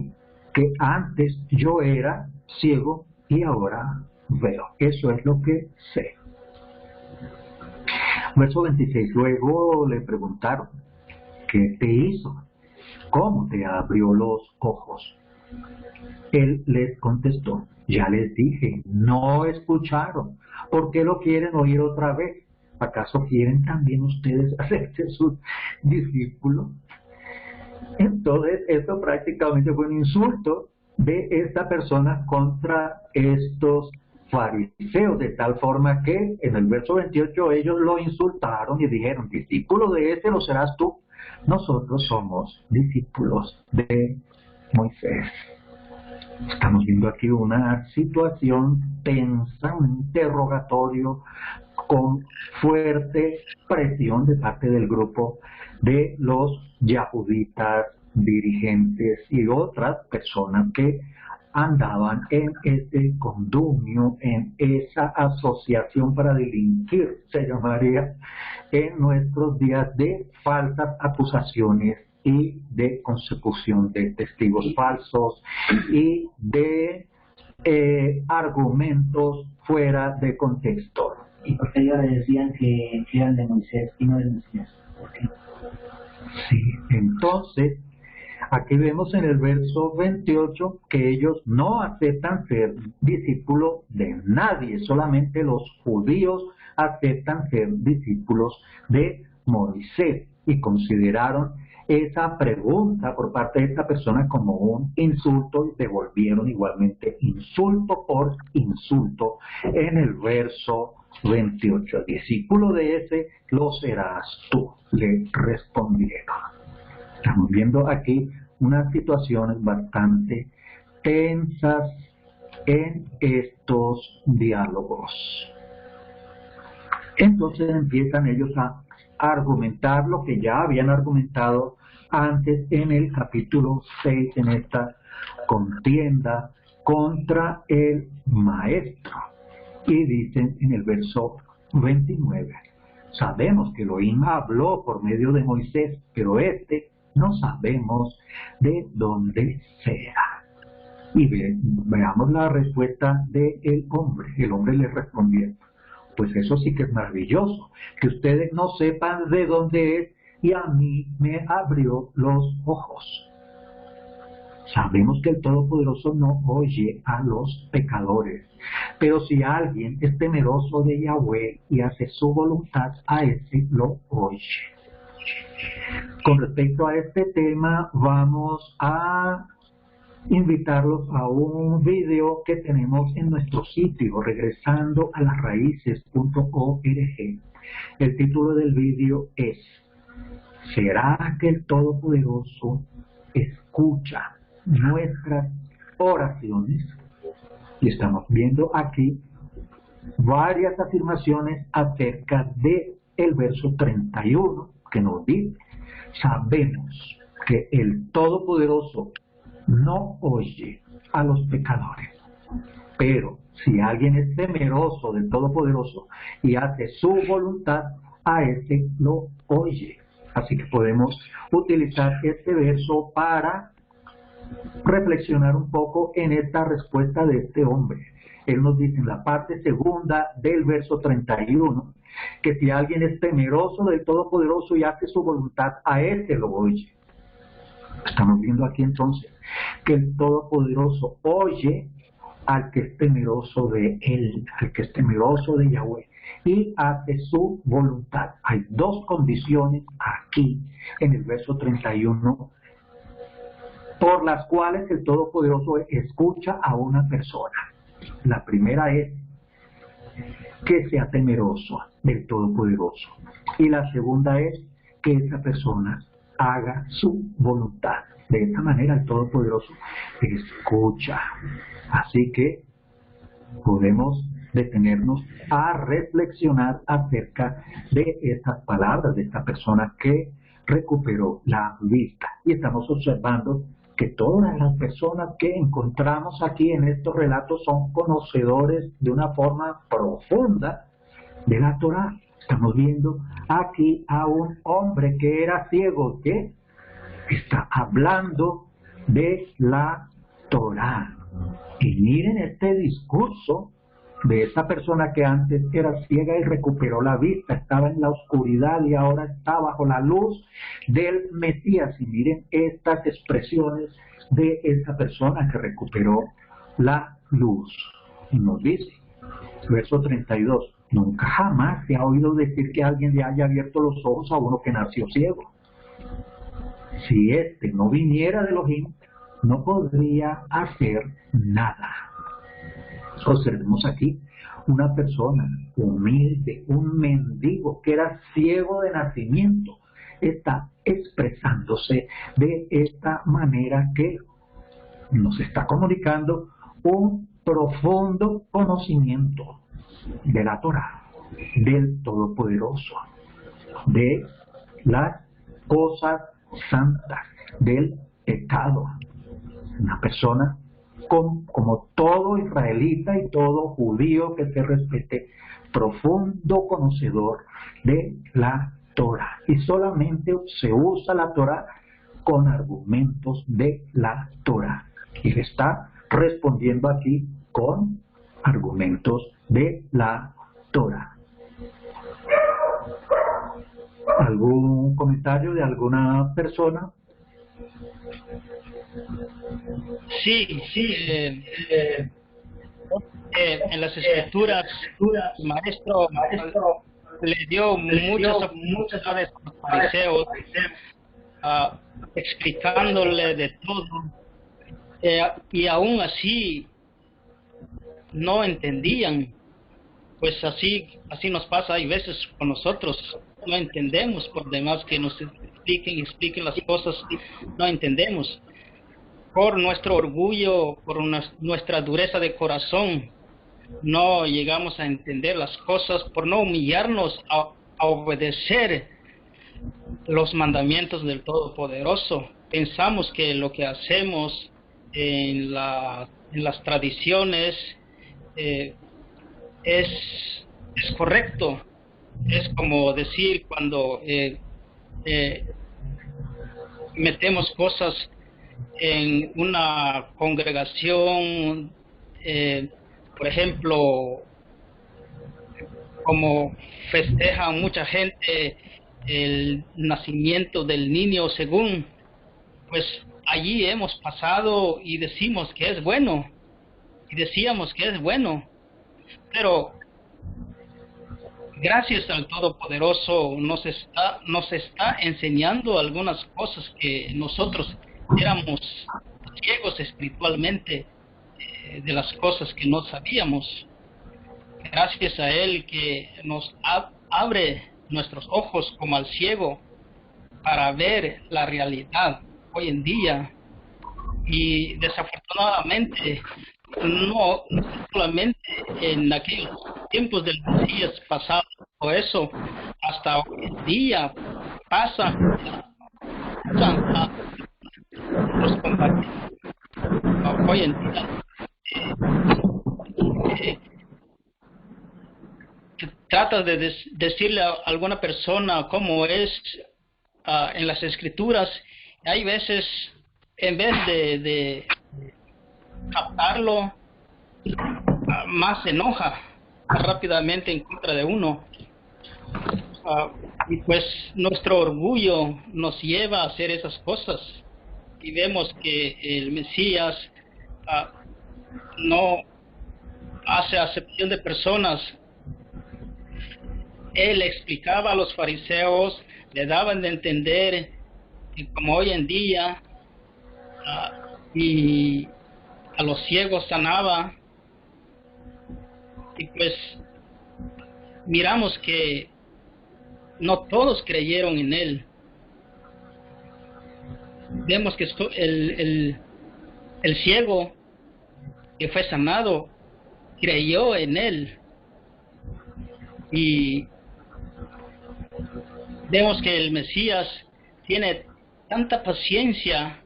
que antes yo era ciego y ahora veo. Eso es lo que sé. Verso 26. Luego le preguntaron: ¿qué te hizo? ¿Cómo te abrió los ojos? Él les contestó: ya les dije, no escucharon. ¿Por qué lo quieren oír otra vez? ¿Acaso quieren también ustedes hacerse sus discípulos? Entonces, esto prácticamente fue un insulto de esta persona contra estos fariseos, de tal forma que en el verso 28 ellos lo insultaron y dijeron: discípulo de ese lo serás tú. Nosotros somos discípulos de Moisés. Estamos viendo aquí una situación tensa, un interrogatorio con fuerte presión de parte del grupo de los yahuditas, dirigentes y otras personas que andaban en ese condumio, en esa asociación para delinquir, se llamaría en nuestros días, de falsas acusaciones y de consecución de testigos falsos y de argumentos fuera de contexto. ¿Y por qué ellos le decían que eran de Moisés y no del Mesías? ¿Por qué? Sí, entonces, aquí vemos en el verso 28 que ellos no aceptan ser discípulos de nadie, solamente los judíos aceptan ser discípulos de Moisés, y consideraron esa pregunta por parte de esta persona como un insulto y devolvieron igualmente insulto por insulto en el verso 28. Discípulo de ese lo serás tú, le respondieron. Estamos viendo aquí unas situaciones bastante tensas en estos diálogos. Entonces empiezan ellos a argumentar lo que ya habían argumentado antes en el capítulo 6, en esta contienda contra el maestro. Y dicen en el verso 29, sabemos que Elohim habló por medio de Moisés, pero no sabemos de dónde sea. Y veamos la respuesta del hombre. El hombre le respondió: pues eso sí que es maravilloso, que ustedes no sepan de dónde es, y a mí me abrió los ojos. Sabemos que el Todopoderoso no oye a los pecadores, pero si alguien es temeroso de Yahweh y hace su voluntad, a ese lo oye. Con respecto a este tema, vamos a invitarlos a un video que tenemos en nuestro sitio, regresando a las raíces.org. El título del video es: ¿será que el Todopoderoso escucha nuestras oraciones? Y estamos viendo aquí varias afirmaciones acerca de el verso 31, que nos dice: sabemos que el Todopoderoso no oye a los pecadores, pero si alguien es temeroso del Todopoderoso y hace su voluntad, a ese lo oye. Así que podemos utilizar este verso para reflexionar un poco en esta respuesta de este hombre. Él nos dice en la parte segunda del verso 31 que si alguien es temeroso del Todopoderoso y hace su voluntad, a ese lo oye. Estamos viendo aquí entonces que el Todopoderoso oye al que es temeroso de Él, al que es temeroso de Yahweh, y hace su voluntad. Hay dos condiciones aquí en el verso 31 por las cuales el Todopoderoso escucha a una persona. La primera es que sea temeroso del Todopoderoso. Y la segunda es que esa persona haga su voluntad. De esta manera el Todopoderoso escucha. Así que podemos detenernos a reflexionar acerca de estas palabras de esta persona que recuperó la vista. Y estamos observando que todas las personas que encontramos aquí en estos relatos son conocedores de una forma profunda de la Torá. Estamos viendo aquí a un hombre que era ciego, que está hablando de la Torá. Y miren este discurso de esa persona que antes era ciega y recuperó la vista, estaba en la oscuridad y ahora está bajo la luz del Mesías. Y miren estas expresiones de esa persona que recuperó la luz. Y nos dice, verso 32, nunca jamás se ha oído decir que alguien le haya abierto los ojos a uno que nació ciego. Si éste no viniera de Elohim, no podría hacer nada. Observemos aquí una persona humilde, un mendigo que era ciego de nacimiento, está expresándose de esta manera que nos está comunicando un profundo conocimiento de la Torá, del Todopoderoso, de las cosas santas, del pecado. Una persona como todo israelita y todo judío que se respete, profundo conocedor de la Torá. Y solamente se usa la Torá con argumentos de la Torá. Y le está respondiendo aquí con argumentos de la Torá. ¿Algún comentario de alguna persona? Sí, en las escrituras, el maestro le dio muchas oportunidades a los fariseos, explicándole de todo, y aún así no entendían. Pues así nos pasa, hay veces con nosotros, no entendemos, por demás que nos expliquen las cosas, no entendemos. Por nuestro orgullo, por nuestra dureza de corazón, no llegamos a entender las cosas, por no humillarnos a obedecer los mandamientos del Todopoderoso. Pensamos que lo que hacemos en las tradiciones es correcto. Es como decir cuando metemos cosas en una congregación, por ejemplo, como festeja mucha gente el nacimiento del niño según, pues allí hemos pasado y decimos que es bueno, y decíamos que es bueno, pero gracias al Todopoderoso nos está enseñando algunas cosas que nosotros éramos ciegos espiritualmente, de las cosas que no sabíamos. Gracias a Él que nos abre nuestros ojos como al ciego para ver la realidad hoy en día. Y desafortunadamente no solamente en aquellos tiempos del Mesías pasado o eso, hasta hoy en día pasa los compañeros hoy en día trata de decirle a alguna persona cómo es en las escrituras. Hay veces, en vez de captarlo, más se enoja rápidamente en contra de uno. Y pues nuestro orgullo nos lleva a hacer esas cosas, y vemos que el Mesías no hace acepción de personas. Él explicaba a los fariseos, le daban de entender que como hoy en día y a los ciegos sanaba. Y pues miramos que no todos creyeron en él. Vemos que el ciego que fue sanado creyó en él, y vemos que el Mesías tiene tanta paciencia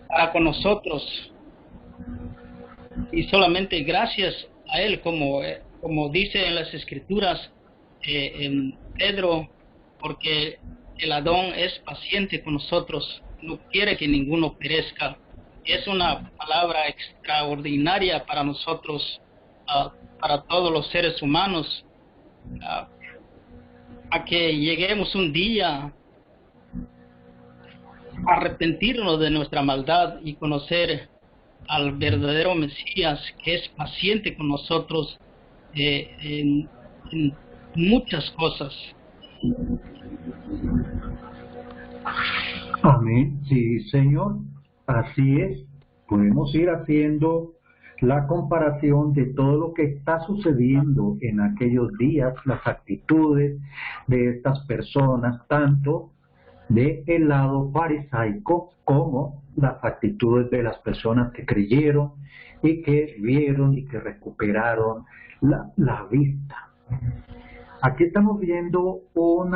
para con nosotros, y solamente gracias a él, como dice en las Escrituras, en Pedro, porque el Adón es paciente con nosotros, no quiere que ninguno perezca. Es una palabra extraordinaria para nosotros, para todos los seres humanos, a que lleguemos un día a arrepentirnos de nuestra maldad y conocer al verdadero Mesías, que es paciente con nosotros en muchas cosas. Amén. Sí, Señor. Así es. Podemos ir haciendo la comparación de todo lo que está sucediendo en aquellos días, las actitudes de estas personas, tanto del lado farisaico como las actitudes de las personas que creyeron y que vieron y que recuperaron la vista. Aquí estamos viendo un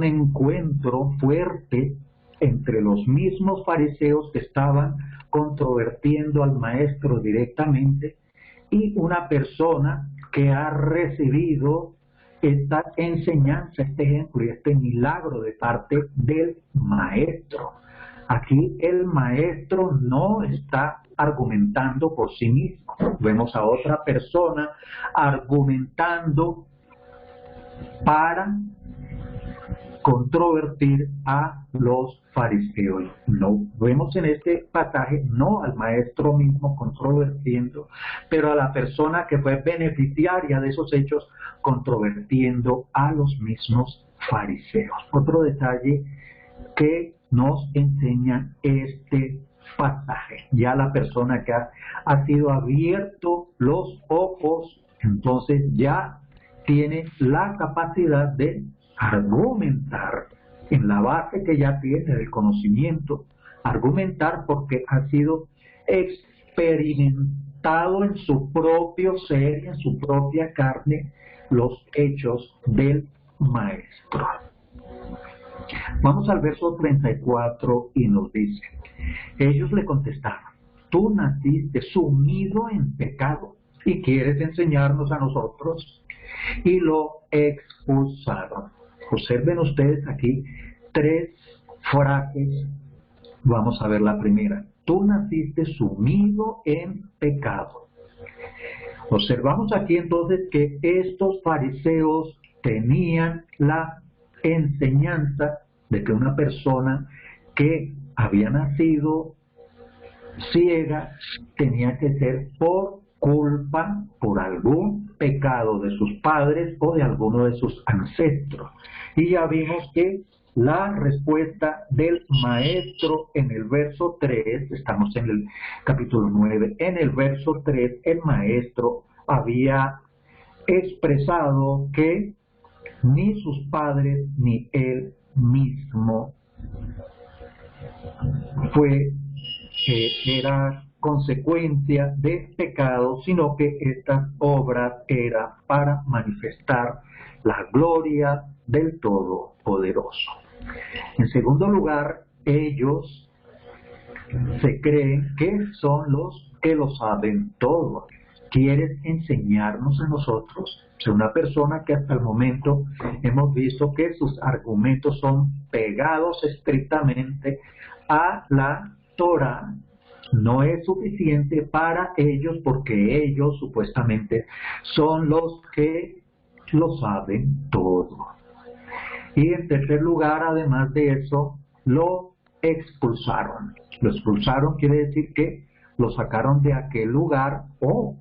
encuentro fuerte entre los mismos fariseos que estaban controvertiendo al maestro directamente y una persona que ha recibido esta enseñanza, este ejemplo y este milagro de parte del maestro. Aquí el maestro no está argumentando por sí mismo. Vemos a otra persona argumentando para controvertir a los fariseos. No vemos en este pasaje no al maestro mismo controvertiendo, pero a la persona que fue beneficiaria de esos hechos controvertiendo a los mismos fariseos. Otro detalle que nos enseña este pasaje: ya la persona que ha sido abierto los ojos, entonces ya tiene la capacidad de argumentar en la base que ya tiene del conocimiento, argumentar porque ha sido experimentado en su propio ser, en su propia carne, los hechos del maestro. Vamos al verso 34 y nos dice: ellos le contestaron, tú naciste sumido en pecado y quieres enseñarnos a nosotros. Y lo expulsaron. Observen ustedes aquí tres frases. Vamos a ver la primera. Tú naciste sumido en pecado. Observamos aquí entonces que estos fariseos tenían la enseñanza de que una persona que había nacido ciega tenía que ser por culpa, por algún pecado de sus padres o de alguno de sus ancestros. Y ya vimos que la respuesta del maestro en el verso 3, estamos en el capítulo 9, en el verso 3 el maestro había expresado que ni sus padres ni él mismo era consecuencia de pecado, sino que estas obras eran para manifestar la gloria del Todopoderoso. En segundo lugar, ellos se creen que son los que lo saben todo. ¿Quieres enseñarnos a nosotros? Es una persona que hasta el momento hemos visto que sus argumentos son pegados estrictamente a la Torah. No es suficiente para ellos porque ellos supuestamente son los que lo saben todo. Y en tercer lugar, además de eso, lo expulsaron. Lo expulsaron quiere decir que lo sacaron de aquel lugar o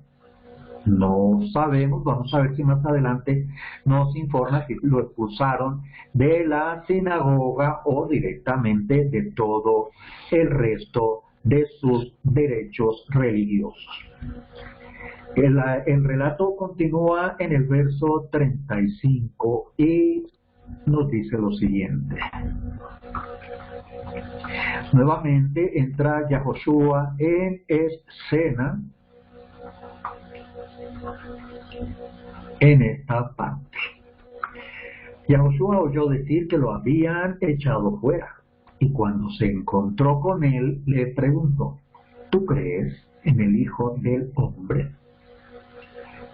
No sabemos, vamos a ver si más adelante nos informa si lo expulsaron de la sinagoga o directamente de todo el resto de sus derechos religiosos. El relato continúa en el verso 35 y nos dice lo siguiente. Nuevamente entra Yahoshua en escena en esta parte. Yahoshua oyó decir que lo habían echado fuera, y cuando se encontró con él, le preguntó, ¿tú crees en el Hijo del Hombre?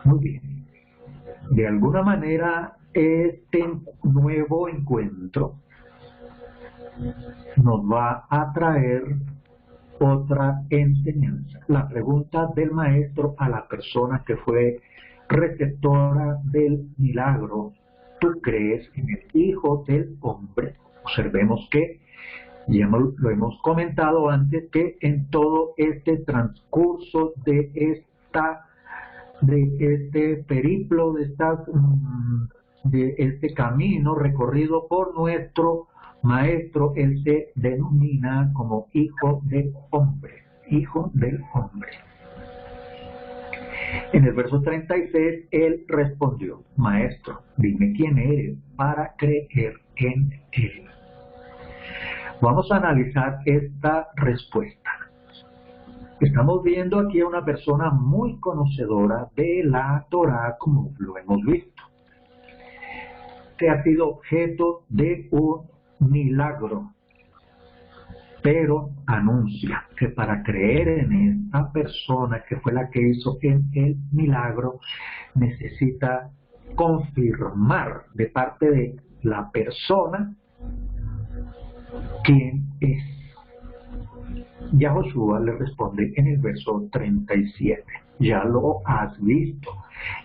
Muy bien. De alguna manera, este nuevo encuentro nos va a traer otra enseñanza. La pregunta del maestro a la persona que fue receptora del milagro, ¿tú crees en el Hijo del Hombre? Observemos que ya lo hemos comentado antes, que en todo este transcurso de este periplo, de este camino recorrido por nuestro maestro, él se denomina como Hijo del Hombre, Hijo del Hombre. En el verso 36, él respondió, Maestro, dime quién eres para creer en él. Vamos a analizar esta respuesta. Estamos viendo aquí a una persona muy conocedora de la Torá, como lo hemos visto, que ha sido objeto de un milagro, pero anuncia que para creer en esta persona que fue la que hizo el milagro, necesita confirmar de parte de la persona quién es. Yahoshua le responde en el verso 37, ya lo has visto,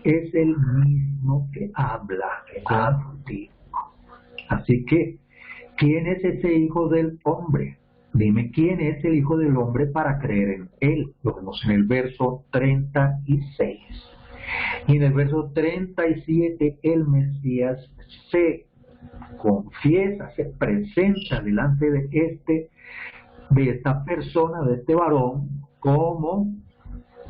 es el mismo que habla contigo. Así que, ¿quién es ese Hijo del Hombre? Dime quién es el Hijo del Hombre para creer en él. Lo vemos en el verso 36. Y en el verso 37 el Mesías se confiesa, se presenta delante de esta persona, de este varón, como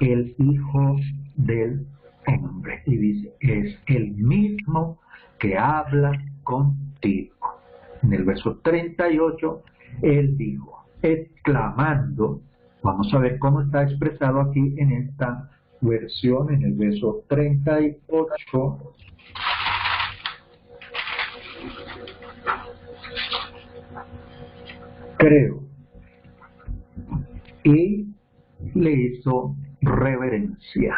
el Hijo del Hombre. Y dice, es el mismo que habla contigo. En el verso 38, él dijo, exclamando, vamos a ver cómo está expresado aquí en esta versión, en el verso 38, creo, y le hizo reverencia,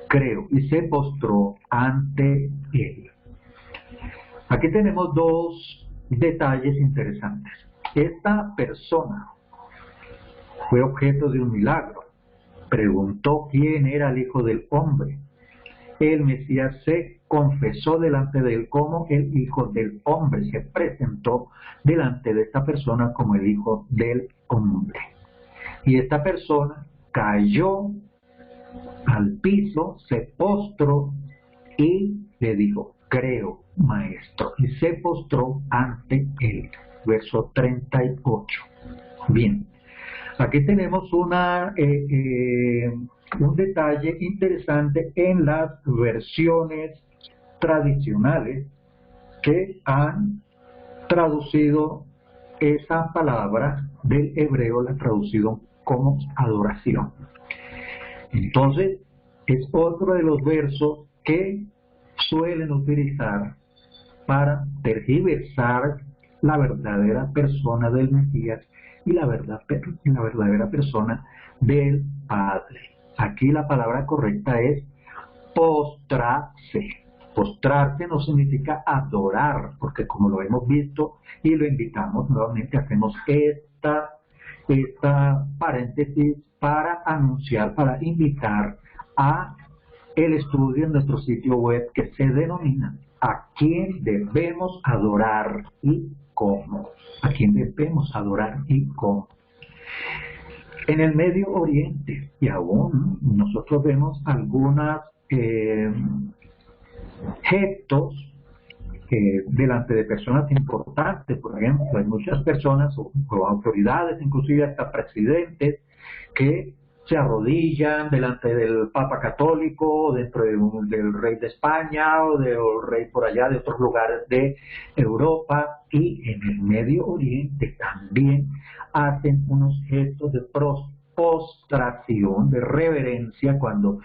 creo, y se postró ante él. Aquí tenemos dos detalles interesantes. Esta persona fue objeto de un milagro. Preguntó quién era el Hijo del Hombre. El Mesías se confesó delante de él como el Hijo del Hombre. Se presentó delante de esta persona como el Hijo del Hombre. Y esta persona cayó al piso, se postró y le dijo, creo, maestro, y se postró ante él. Verso 38. Bien, aquí tenemos un detalle interesante en las versiones tradicionales que han traducido esa palabra del hebreo, la traducido como adoración. Entonces, es otro de los versos que suelen utilizar para tergiversar la verdadera persona del Mesías y la verdadera persona del Padre. Aquí la palabra correcta es postrarse. Postrarse no significa adorar, porque como lo hemos visto y lo invitamos nuevamente, hacemos esta paréntesis para anunciar, para invitar a el estudio en nuestro sitio web que se denomina ¿a quién debemos adorar y cómo? ¿A quién debemos adorar y cómo? En el Medio Oriente, y aún nosotros vemos algunos gestos delante de personas importantes. Por ejemplo, hay muchas personas o autoridades, inclusive hasta presidentes, que se arrodillan delante del Papa Católico, dentro del rey de España o del rey por allá de otros lugares de Europa, y en el Medio Oriente también hacen unos gestos de postración, de reverencia, cuando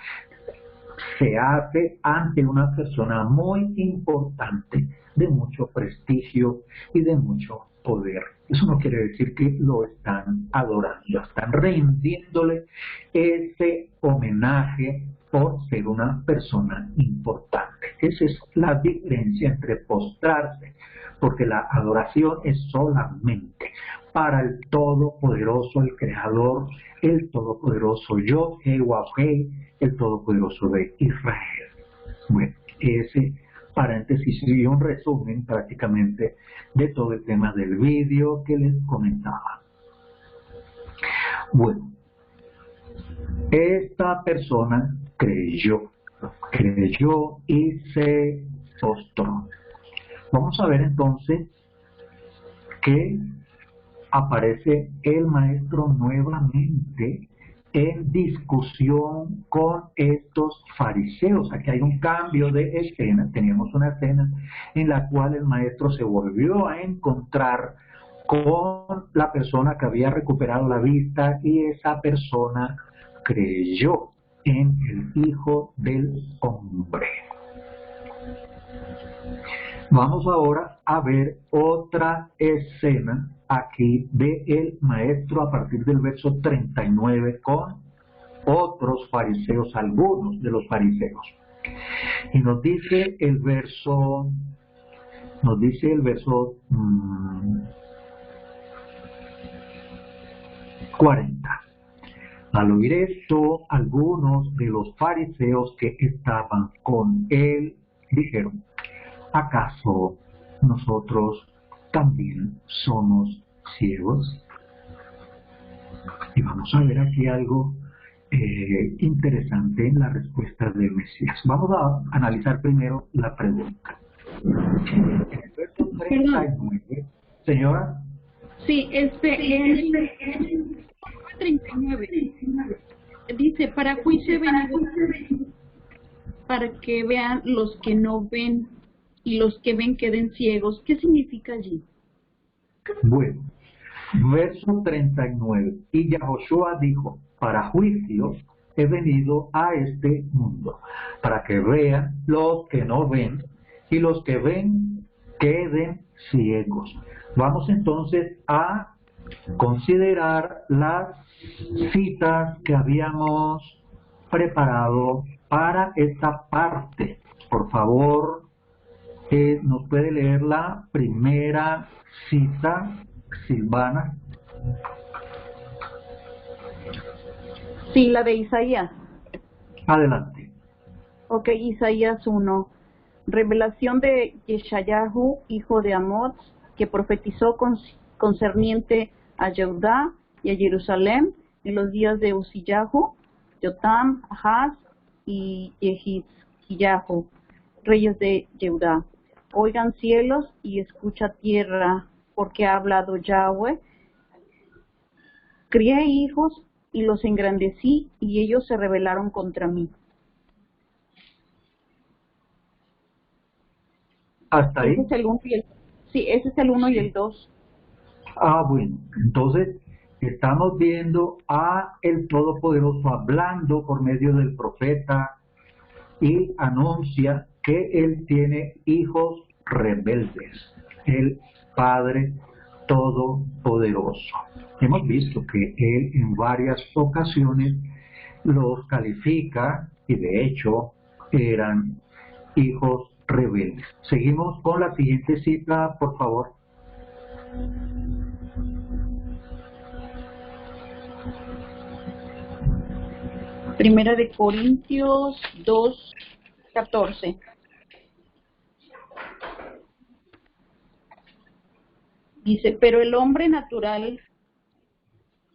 se hace ante una persona muy importante, de mucho prestigio y de mucho poder. Eso no quiere decir que lo están adorando, están rindiéndole ese homenaje por ser una persona importante. Esa es la diferencia entre postrarse, porque la adoración es solamente para el Todopoderoso, el Creador, el Todopoderoso Yod-Heh-Wav-Heh, el Todopoderoso de Israel. Bueno, ese paréntesis y un resumen prácticamente de todo el tema del vídeo que les comentaba. Bueno, esta persona creyó y se postró. Vamos a ver entonces que aparece el maestro nuevamente en discusión con estos fariseos. Aquí hay un cambio de escena. Teníamos una escena en la cual el maestro se volvió a encontrar con la persona que había recuperado la vista, y esa persona creyó en el Hijo del Hombre. Vamos ahora a ver otra escena aquí de el maestro a partir del verso 39 con otros fariseos, algunos de los fariseos. Y nos dice el verso 40. Al oír esto, algunos de los fariseos que estaban con él dijeron: ¿acaso nosotros también somos ciegos? Y vamos a ver aquí algo interesante en la respuesta del Mesías. Vamos a analizar primero la pregunta. En el verso 39, señora. Sí, en 39 dice: para juicio he venido, para que vean los que no ven y los que ven queden ciegos. ¿Qué significa allí? Bueno, verso 39. Y Yahoshua dijo: para juicio he venido a este mundo, para que vean los que no ven y los que ven queden ciegos. Vamos entonces a considerar las citas que habíamos preparado para esta parte. Por favor, ¿nos puede leer la primera cita, Silvana? Sí, la de Isaías. Adelante. Ok, Isaías 1. Revelación de Yeshayahu, hijo de Amoz, que profetizó concerniente a Judá y a Jerusalén en los días de Uzziyahu, Jotam, Ahaz y Jehizkiyahu, reyes de Judá. Oigan cielos y escucha tierra, porque ha hablado Yahweh. Crié hijos y los engrandecí, y ellos se rebelaron contra mí. Hasta ahí. Ese es el 1 y el, sí, ese es el 1 y el 2. Ah, bueno, entonces estamos viendo a el Todopoderoso hablando por medio del profeta, y anuncia que él tiene hijos rebeldes, el Padre Todopoderoso. Hemos visto que él en varias ocasiones los califica, y de hecho eran hijos rebeldes. Seguimos con la siguiente cita, por favor. Primera de Corintios 2:14. Dice: pero el hombre natural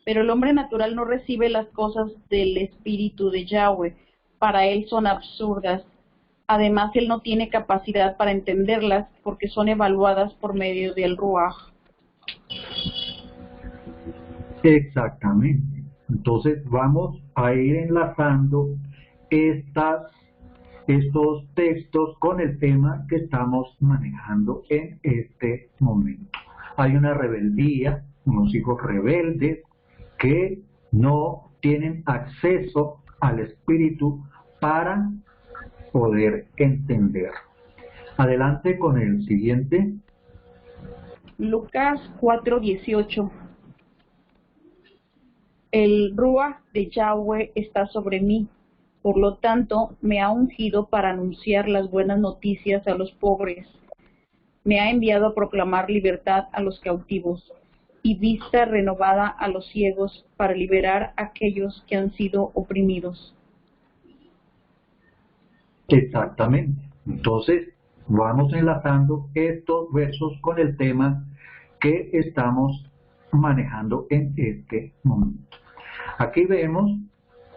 Pero el hombre natural no recibe las cosas del Espíritu de Yahweh. Para él son absurdas. Además, él no tiene capacidad para entenderlas porque son evaluadas por medio del Ruaj. Exactamente. Entonces vamos a ir enlazando estos textos con el tema que estamos manejando en este momento. Hay una rebeldía, unos hijos rebeldes que no tienen acceso al Espíritu para poder entender. Adelante con el siguiente. Lucas 4:18. El Ruaj de Yahweh está sobre mí. Por lo tanto, me ha ungido para anunciar las buenas noticias a los pobres. Me ha enviado a proclamar libertad a los cautivos y vista renovada a los ciegos, para liberar a aquellos que han sido oprimidos. Exactamente. Entonces, vamos enlazando estos versos con el tema que estamos manejando en este momento. Aquí vemos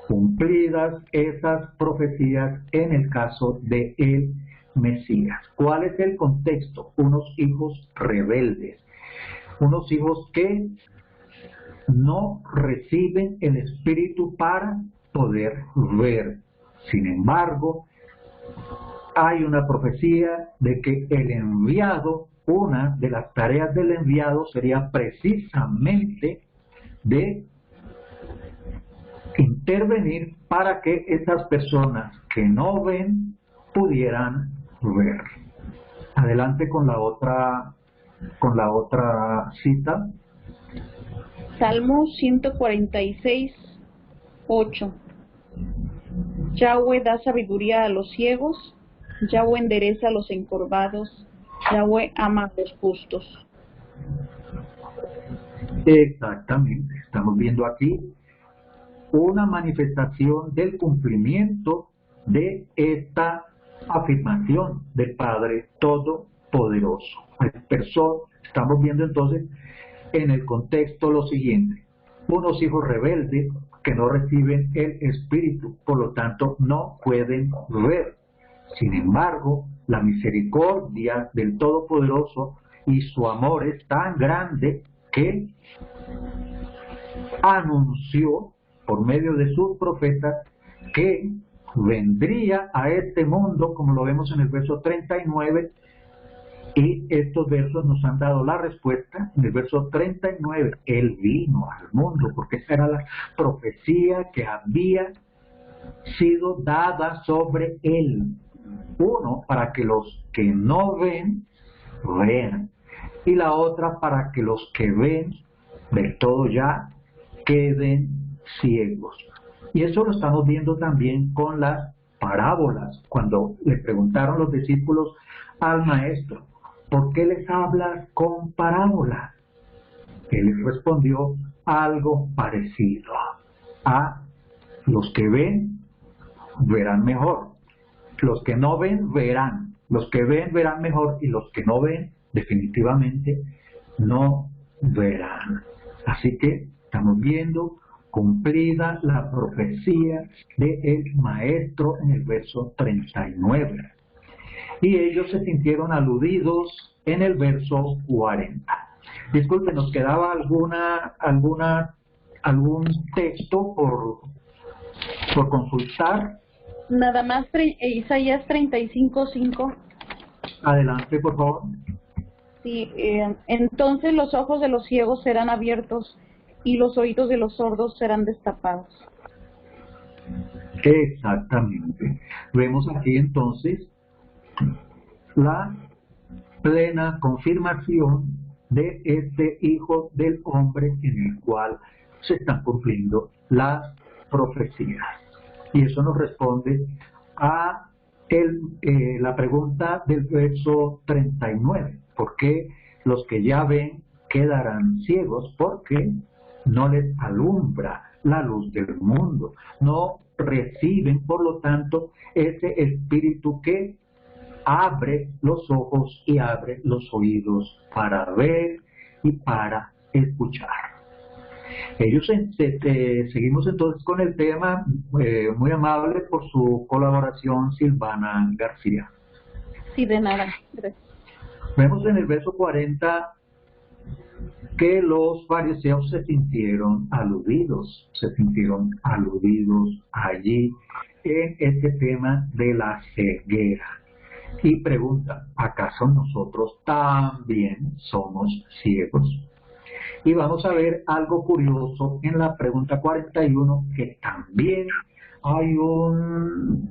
cumplidas esas profecías en el caso de el Mesías. ¿Cuál es el contexto? Unos hijos rebeldes, unos hijos que no reciben el Espíritu para poder ver. Sin embargo, hay una profecía de que el enviado, una de las tareas del enviado sería precisamente de intervenir para que esas personas que no ven pudieran ver. Adelante con la otra cita. Salmo 146:8. Yahweh da sabiduría a los ciegos, Yahweh endereza a los encorvados, Yahweh ama a los justos. Exactamente, estamos viendo aquí una manifestación del cumplimiento de esta afirmación del Padre Todopoderoso. Estamos viendo entonces en el contexto lo siguiente: unos hijos rebeldes que no reciben el Espíritu, por lo tanto no pueden ver. Sin embargo, la misericordia del Todopoderoso y su amor es tan grande que anunció por medio de sus profetas que vendría a este mundo, como lo vemos en el verso 39, y estos versos nos han dado la respuesta. En el verso 39, Él vino al mundo, porque esa era la profecía que había sido dada sobre Él. Uno, para que los que no ven, vean. Y la otra, para que los que ven, del todo ya, queden ciegos. Y eso lo estamos viendo también con las parábolas. Cuando le preguntaron los discípulos al maestro, ¿por qué les hablas con parábolas? Él les respondió algo parecido. A los que ven, verán mejor. Los que no ven, verán. Los que ven, verán mejor. Y los que no ven, definitivamente, no verán. Así que estamos viendo cumplida la profecía del maestro en el verso 39. Y ellos se sintieron aludidos en el verso 40. Disculpe, ¿nos quedaba algún texto por consultar? Nada más Isaías 35:5. Adelante, por favor. Sí, entonces los ojos de los ciegos serán abiertos y los oídos de los sordos serán destapados. Exactamente. Vemos aquí entonces la plena confirmación de este Hijo del Hombre en el cual se están cumpliendo las profecías. Y eso nos responde a la pregunta del verso 39. ¿Por qué los que ya ven quedarán ciegos? Porque no les alumbra la luz del mundo. No reciben, por lo tanto, ese espíritu que abre los ojos y abre los oídos para ver y para escuchar. Seguimos entonces con el tema, muy amable por su colaboración, Silvana García. Sí, de nada. Gracias. Vemos en el verso 40 que los fariseos se sintieron aludidos allí en este tema de la ceguera. Y pregunta, ¿acaso nosotros también somos ciegos? Y vamos a ver algo curioso en la pregunta 41, que también hay una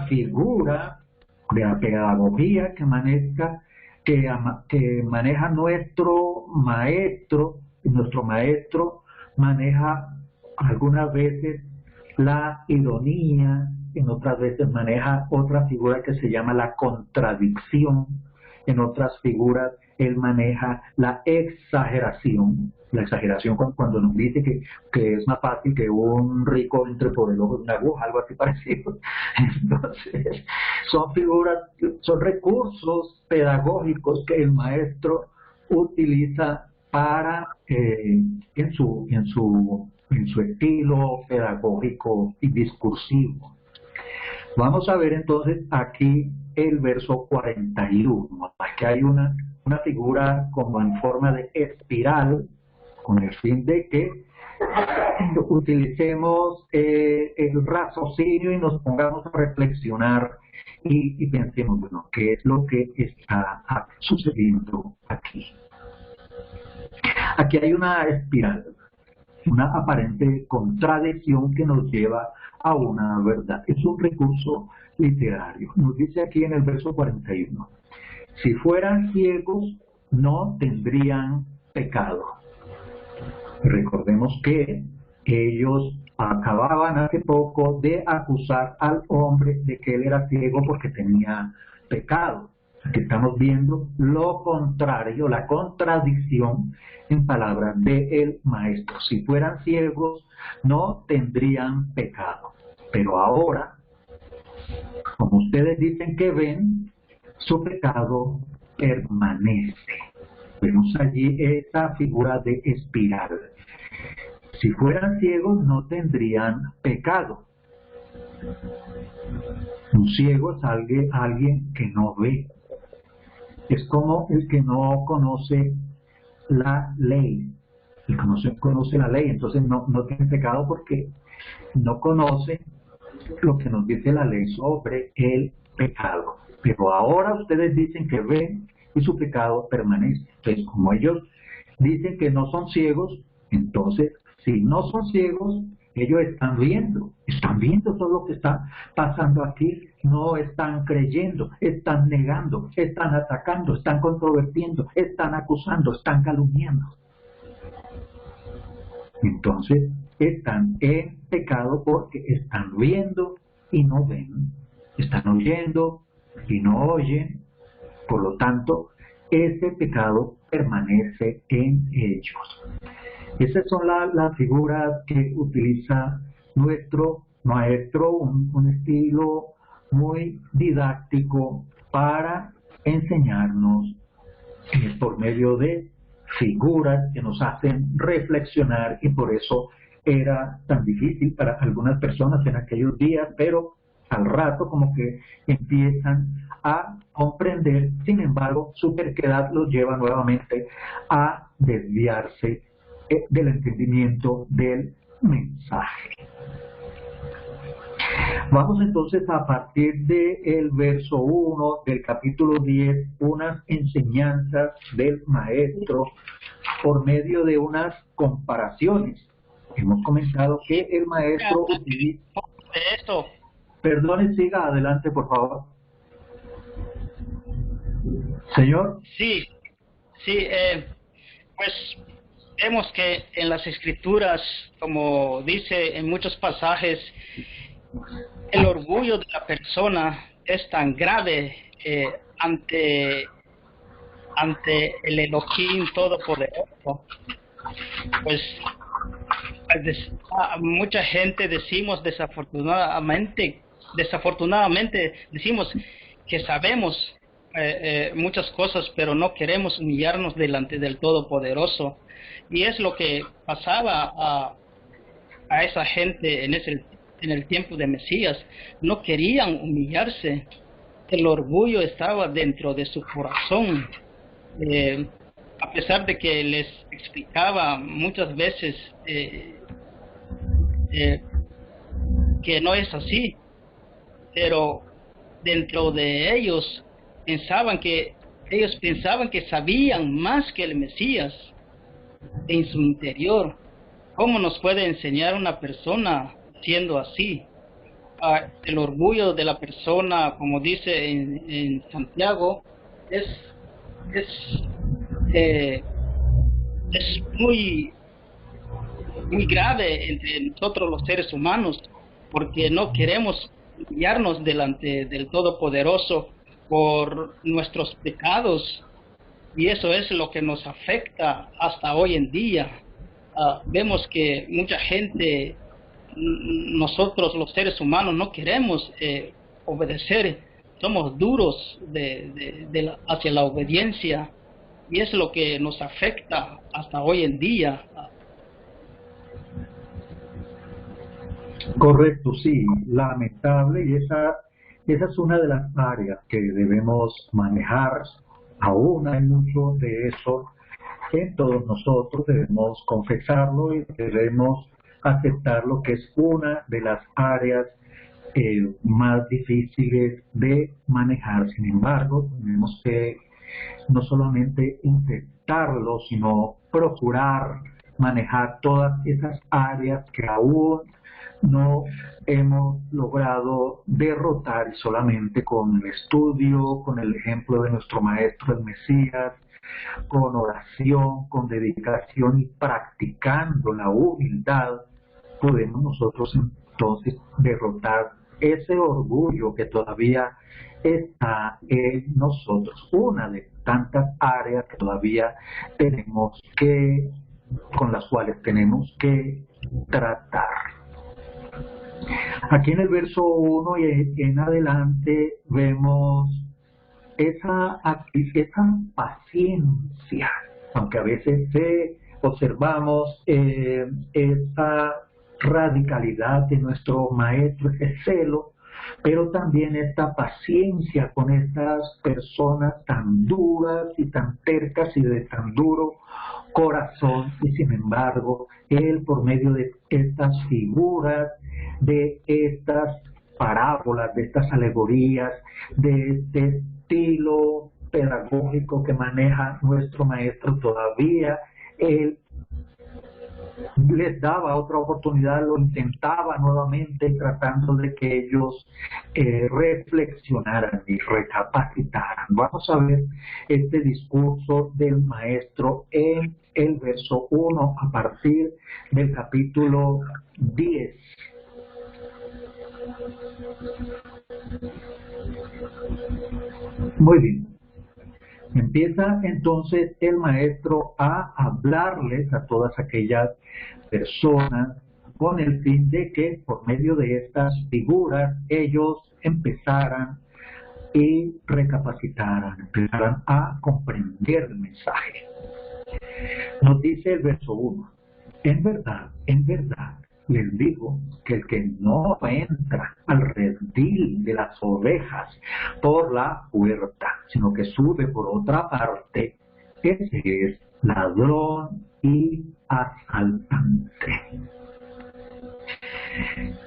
figura de la pedagogía que maneja nuestro maestro. Nuestro maestro maneja algunas veces la ironía, en otras veces maneja otra figura que se llama la contradicción, en otras figuras él maneja la exageración. La exageración cuando nos dice que es más fácil que un rico entre por el ojo de una aguja, algo así parecido. Entonces, son figuras, son recursos pedagógicos que el maestro utiliza para, en su estilo pedagógico y discursivo. Vamos a ver entonces aquí el verso 41. Aquí hay una figura como en forma de espiral, con el fin de que utilicemos el raciocinio y nos pongamos a reflexionar y pensemos, bueno, ¿qué es lo que está sucediendo aquí? Aquí hay una espiral, una aparente contradicción que nos lleva a una verdad. Es un recurso literario. Nos dice aquí en el verso 41, si fueran ciegos no tendrían pecado. Recordemos que ellos acababan hace poco de acusar al hombre de que él era ciego porque tenía pecado. Aquí estamos viendo lo contrario, la contradicción en palabras del maestro. Si fueran ciegos no tendrían pecado. Pero ahora, como ustedes dicen que ven, su pecado permanece. Vemos allí esa figura de espiral. Si fueran ciegos no tendrían pecado. Un ciego es alguien que no ve. Es como el que no conoce la ley. El que no conoce la ley, entonces no tiene pecado porque no conoce lo que nos dice la ley sobre el pecado. Pero ahora ustedes dicen que ven y su pecado permanece. Entonces, como ellos dicen que no son ciegos, entonces, si no son ciegos, ellos están viendo todo lo que está pasando aquí, no están creyendo, están negando, están atacando, están controvertiendo, están acusando, están calumniando. Entonces, están en pecado porque están viendo y no ven, están oyendo y no oyen, por lo tanto, ese pecado permanece en ellos. Esas son las figuras que utiliza nuestro maestro, un estilo muy didáctico para enseñarnos por medio de figuras que nos hacen reflexionar, y por eso era tan difícil para algunas personas en aquellos días, pero al rato como que empiezan a comprender. Sin embargo, su terquedad los lleva nuevamente a desviarse del entendimiento del mensaje. Vamos entonces a partir del verso 1 del capítulo 10, unas enseñanzas del maestro por medio de unas comparaciones. Hemos comentado que el maestro utiliza... Esto. Perdone, siga adelante, por favor. Señor. Sí, pues vemos que en las escrituras, como dice en muchos pasajes, el orgullo de la persona es tan grave ante el Elohim Todopoderoso. Pues mucha gente decimos desafortunadamente decimos que sabemos muchas cosas, pero no queremos humillarnos delante del Todopoderoso. Y es lo que pasaba a esa gente en el tiempo de Mesías. No querían humillarse. El orgullo estaba dentro de su corazón. A pesar de que les explicaba muchas veces que no es así, pero dentro de ellos pensaban que sabían más que el Mesías. En su interior, ¿cómo nos puede enseñar una persona siendo así? El orgullo de la persona, como dice en Santiago, es muy grave entre nosotros los seres humanos, porque no queremos humillarnos delante del Todopoderoso por nuestros pecados, y eso es lo que nos afecta hasta hoy en día. Vemos que mucha gente, nosotros los seres humanos, no queremos obedecer, somos duros hacia la obediencia, y es lo que nos afecta hasta hoy en día. Correcto, sí, lamentable, y esa es una de las áreas que debemos manejar. Aún hay mucho de eso en todos nosotros, debemos confesarlo y debemos aceptarlo, que es una de las áreas más difíciles de manejar. Sin embargo, tenemos que no solamente intentarlo, sino procurar manejar todas esas áreas que aún no hemos logrado derrotar, y solamente con el estudio, con el ejemplo de nuestro Maestro el Mesías, con oración, con dedicación y practicando la humildad, podemos nosotros entonces derrotar ese orgullo que todavía está en nosotros, una de tantas áreas que todavía con las cuales tenemos que tratar. Aquí en el verso 1 y en adelante vemos esa paciencia, aunque a veces observamos esa radicalidad de nuestro maestro, ese celo, pero también esta paciencia con estas personas tan duras y tan tercas y de tan duro corazón, y sin embargo, él por medio de estas figuras, de estas parábolas, de estas alegorías, de este estilo pedagógico que maneja nuestro maestro, todavía él les daba otra oportunidad, lo intentaba nuevamente, tratando de que ellos reflexionaran y recapacitaran. Vamos a ver este discurso del maestro en el verso 1 a partir del capítulo 10. Muy bien. Empieza entonces el maestro a hablarles a todas aquellas personas con el fin de que por medio de estas figuras ellos empezaran y recapacitaran, empezaran a comprender el mensaje. Nos dice el verso 1, en verdad, les digo que el que no entra al redil de las ovejas por la puerta, sino que sube por otra parte, ese es ladrón y asaltante.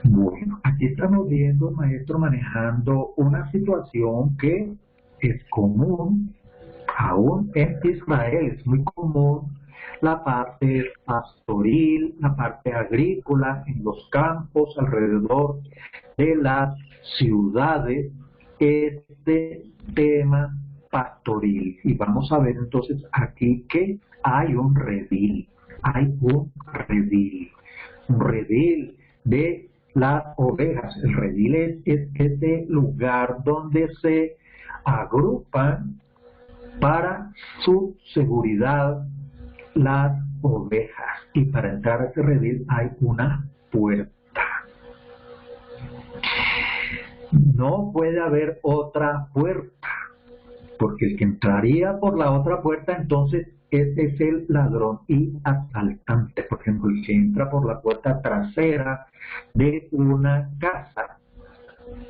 Bueno, aquí estamos viendo al maestro manejando una situación que es común aún en Israel, es muy común. La parte pastoril, la parte agrícola en los campos alrededor de las ciudades, este tema pastoril. Y vamos a ver entonces aquí que hay un redil, un redil de las ovejas. El redil es ese lugar donde se agrupan para su seguridad las ovejas, y para entrar a ese redil hay una puerta. No puede haber otra puerta. porque el que entraría por la otra puerta entonces ese es el ladrón y asaltante. Por ejemplo, el que entra por la puerta trasera de una casa,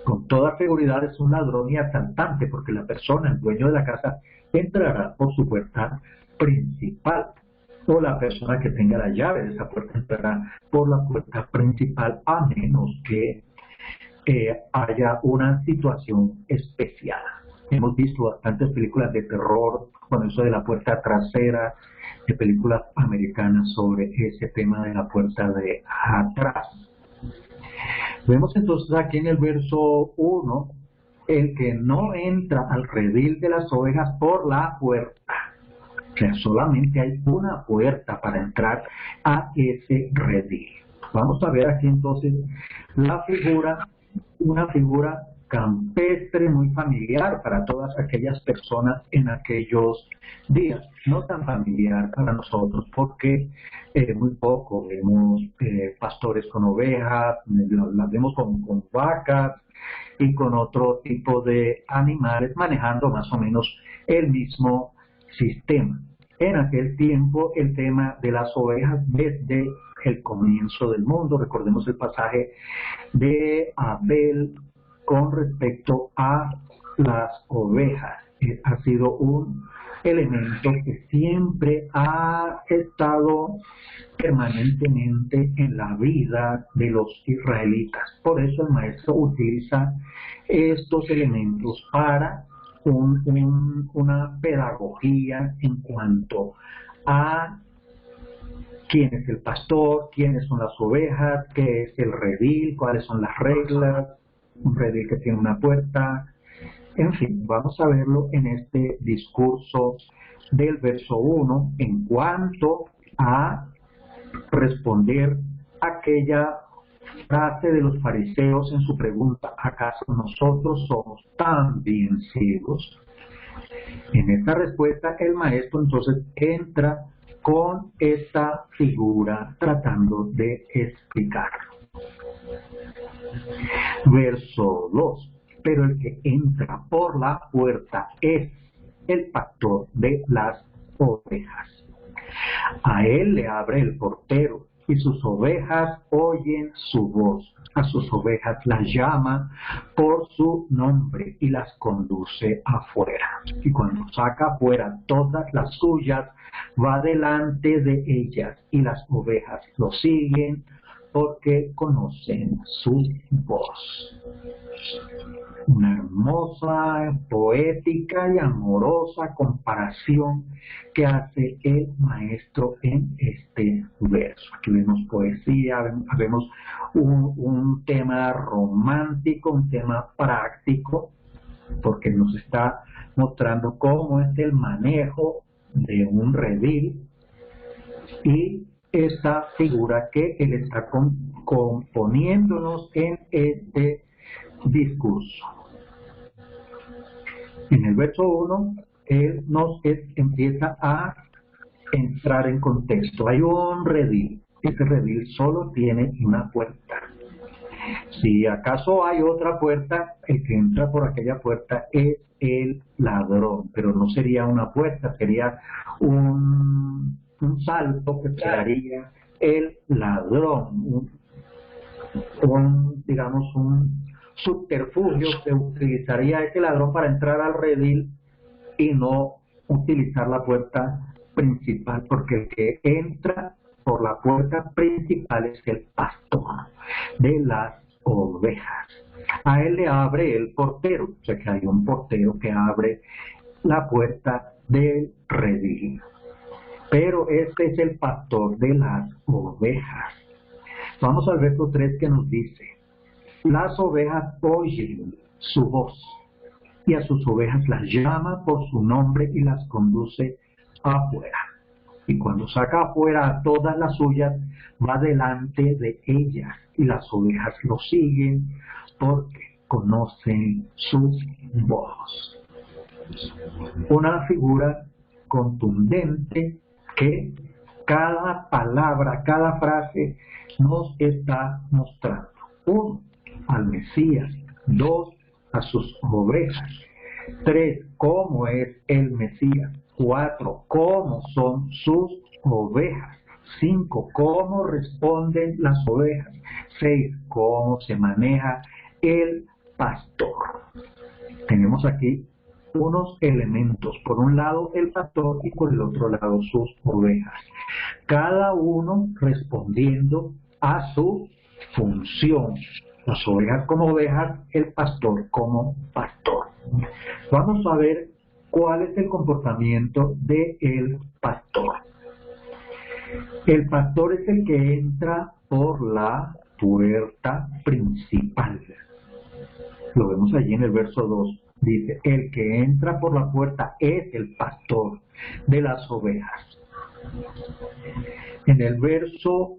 con toda seguridad es un ladrón y asaltante, porque la persona, el dueño de la casa, entrará por su puerta principal, o la persona que tenga la llave de esa puerta entrará por la puerta principal, a menos que haya una situación especial. Hemos visto bastantes películas de terror con eso de la puerta trasera, de películas americanas sobre ese tema de la puerta de atrás. Vemos entonces aquí en el verso 1, el que no entra al redil de las ovejas por la puerta. O sea, solamente hay una puerta para entrar a ese redil. Vamos a ver aquí entonces la figura, una figura campestre muy familiar para todas aquellas personas en aquellos días, no tan familiar para nosotros porque muy poco vemos pastores con ovejas, las vemos con vacas y con otro tipo de animales manejando más o menos el mismo sistema. En aquel tiempo el tema de las ovejas desde el comienzo del mundo, recordemos el pasaje de Abel con respecto a las ovejas, ha sido un elemento que siempre ha estado permanentemente en la vida de los israelitas. Por eso el maestro utiliza estos elementos para una pedagogía en cuanto a quién es el pastor, quiénes son las ovejas, qué es el redil, cuáles son las reglas, un redil que tiene una puerta. En fin, vamos a verlo en este discurso del verso 1 en cuanto a responder aquella frase de los fariseos en su pregunta: ¿acaso nosotros somos también ciegos? En esta respuesta el maestro entonces entra con esta figura tratando de explicarlo. Verso 2. Pero el que entra por la puerta es el pastor de las ovejas. A él le abre el portero y sus ovejas oyen su voz. A sus ovejas las llama por su nombre y las conduce afuera. Y cuando saca afuera todas las suyas, va delante de ellas y las ovejas lo siguen porque conocen su voz. Una hermosa, poética y amorosa comparación que hace el maestro en este verso. Aquí vemos poesía, vemos un tema romántico, un tema práctico, porque nos está mostrando cómo es el manejo de un redil y esta figura que él está componiéndonos en este discurso. En el verso 1, él empieza a entrar en contexto. Hay un redil. Ese redil solo tiene una puerta. Si acaso hay otra puerta, el que entra por aquella puerta es el ladrón, pero no sería una puerta, sería un salto que crearía el ladrón, digamos un subterfugio que utilizaría ese ladrón para entrar al redil y no utilizar la puerta principal, porque el que entra por la puerta principal es el pastor de las ovejas. A él le abre el portero, o sea que hay un portero que abre la puerta del redil. Pero este es el pastor de las ovejas. Vamos al verso 3 que nos dice: las ovejas oyen su voz, y a sus ovejas las llama por su nombre y las conduce afuera. Y cuando saca afuera a todas las suyas, va delante de ellas, y las ovejas lo siguen porque conocen su voz. Una figura contundente que cada palabra, cada frase nos está mostrando. 1, al Mesías. 2, a sus ovejas. 3. ¿Cómo es el Mesías? 4. ¿Cómo son sus ovejas? 5. ¿Cómo responden las ovejas? 6. ¿Cómo se maneja el pastor? Tenemos aquí unos elementos, por un lado el pastor y por el otro lado sus ovejas, cada uno respondiendo a su función, las ovejas como ovejas, el pastor como pastor. Vamos a ver cuál es el comportamiento del pastor. El pastor es el que entra por la puerta principal. Lo vemos allí en el verso 2. Dice, el que entra por la puerta es el pastor de las ovejas. En el verso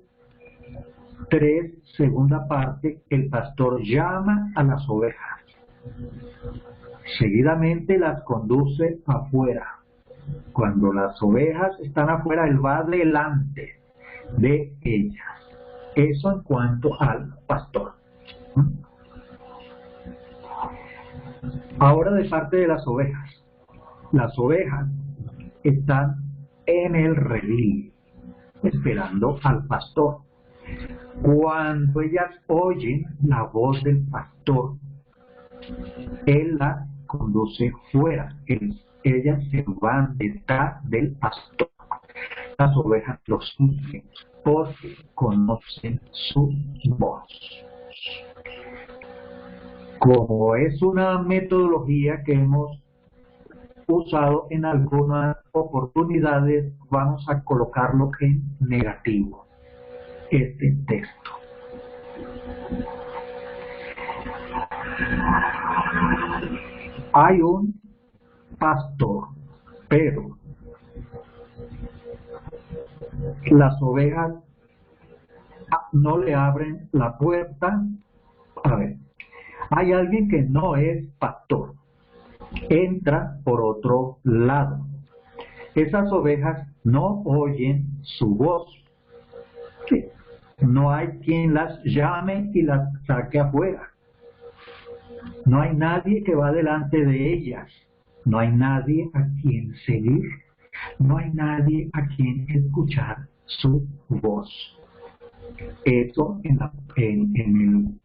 3, segunda parte, el pastor llama a las ovejas. Seguidamente las conduce afuera. Cuando las ovejas están afuera, él va delante de ellas. Eso en cuanto al pastor. Ahora de parte de las ovejas. Las ovejas están en el redil, esperando al pastor. Cuando ellas oyen la voz del pastor, él las conduce fuera. Ellas se van detrás del pastor. Las ovejas los siguen porque conocen su voz. Como es una metodología que hemos usado en algunas oportunidades, vamos a colocarlo en negativo, este texto. Hay un pastor, pero las ovejas no le abren la puerta. A ver, hay alguien que no es pastor, entra por otro lado. Esas ovejas no oyen su voz. No hay quien las llame y las saque afuera. No hay nadie que va delante de ellas. No hay nadie a quien seguir. No hay nadie a quien escuchar su voz. Eso en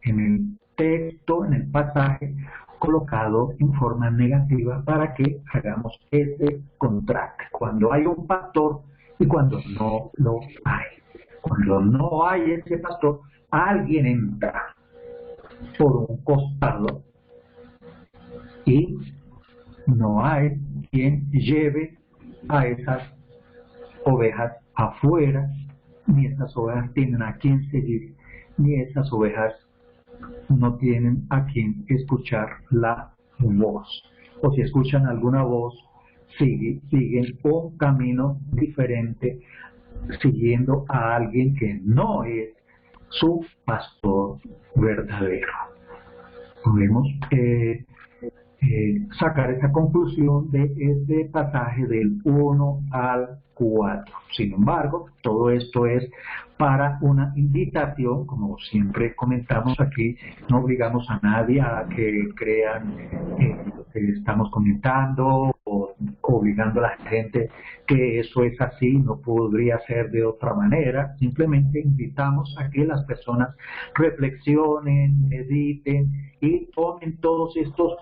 el texto, en el pasaje, colocado en forma negativa para que hagamos ese contraste. Cuando hay un pastor y cuando no lo hay. Cuando no hay ese pastor, alguien entra por un costado y no hay quien lleve a esas ovejas afuera, ni esas ovejas tienen a quien seguir, ni esas ovejas no tienen a quien escuchar la voz. O si escuchan alguna voz, siguen un camino diferente, siguiendo a alguien que no es su pastor verdadero. Podemos sacar esa conclusión de este pasaje del 1 al 4. Sin embargo, todo esto es para una invitación, como siempre comentamos aquí, no obligamos a nadie a que crean lo que estamos comentando o obligando a la gente que eso es así, no podría ser de otra manera. Simplemente invitamos a que las personas reflexionen, mediten y tomen todos estos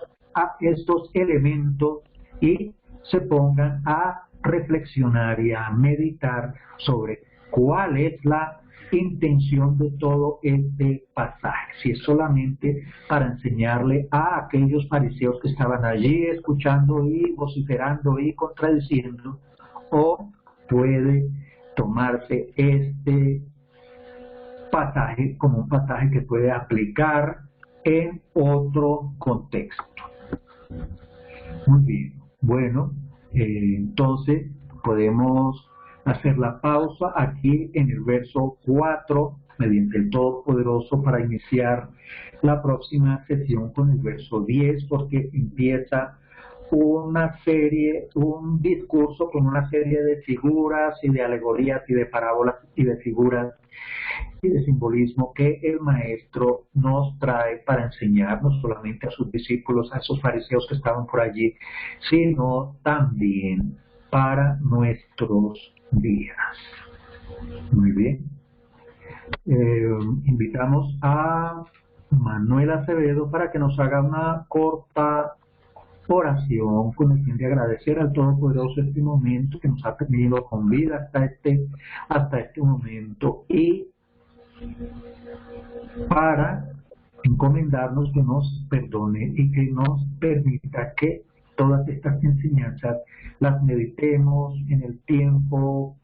elementos y se pongan a reflexionar y a meditar sobre cuál es la intención de todo este pasaje. Si es solamente para enseñarle a aquellos fariseos que estaban allí escuchando y vociferando y contradiciendo, o puede tomarse este pasaje como un pasaje que puede aplicar en otro contexto. Muy bien, bueno, entonces podemos hacer la pausa aquí en el verso 4 mediante el Todopoderoso para iniciar la próxima sesión con el verso 10, porque empieza un discurso con una serie de figuras y de alegorías y de parábolas y de figuras y de simbolismo que el Maestro nos trae para enseñar no solamente a sus discípulos, a esos fariseos que estaban por allí, sino también para nuestros días. Muy bien. Invitamos a Manuel Acevedo para que nos haga una corta oración con el fin de agradecer al Todopoderoso este momento que nos ha tenido con vida hasta este momento, y para encomendarnos que nos perdone y que nos permita que todas estas enseñanzas las meditemos en el tiempo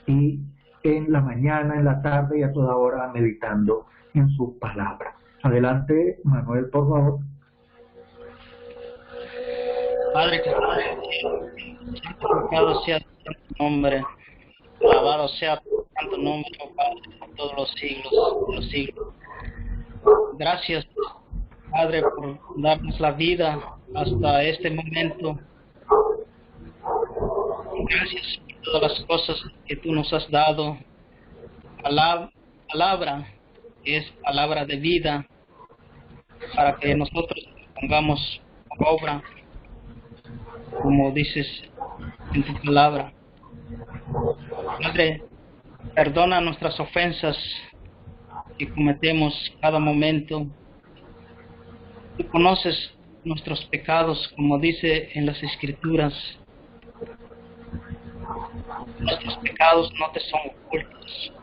y en la mañana, en la tarde y a toda hora meditando en su palabra. Adelante, Manuel, por favor. Padre que estás en el cielo, santificado sea tu santo nombre, alabado sea tu santo nombre, oh Padre, por todos los siglos de los siglos. Gracias, Padre, por darnos la vida hasta este momento. Gracias por todas las cosas que tú nos has dado. Palabra que es palabra de vida, para que nosotros pongamos por obra, como dices en tu palabra. Padre, perdona nuestras ofensas que cometemos cada momento. Tú conoces nuestros pecados, como dice en las Escrituras. Nuestros pecados no te son ocultos,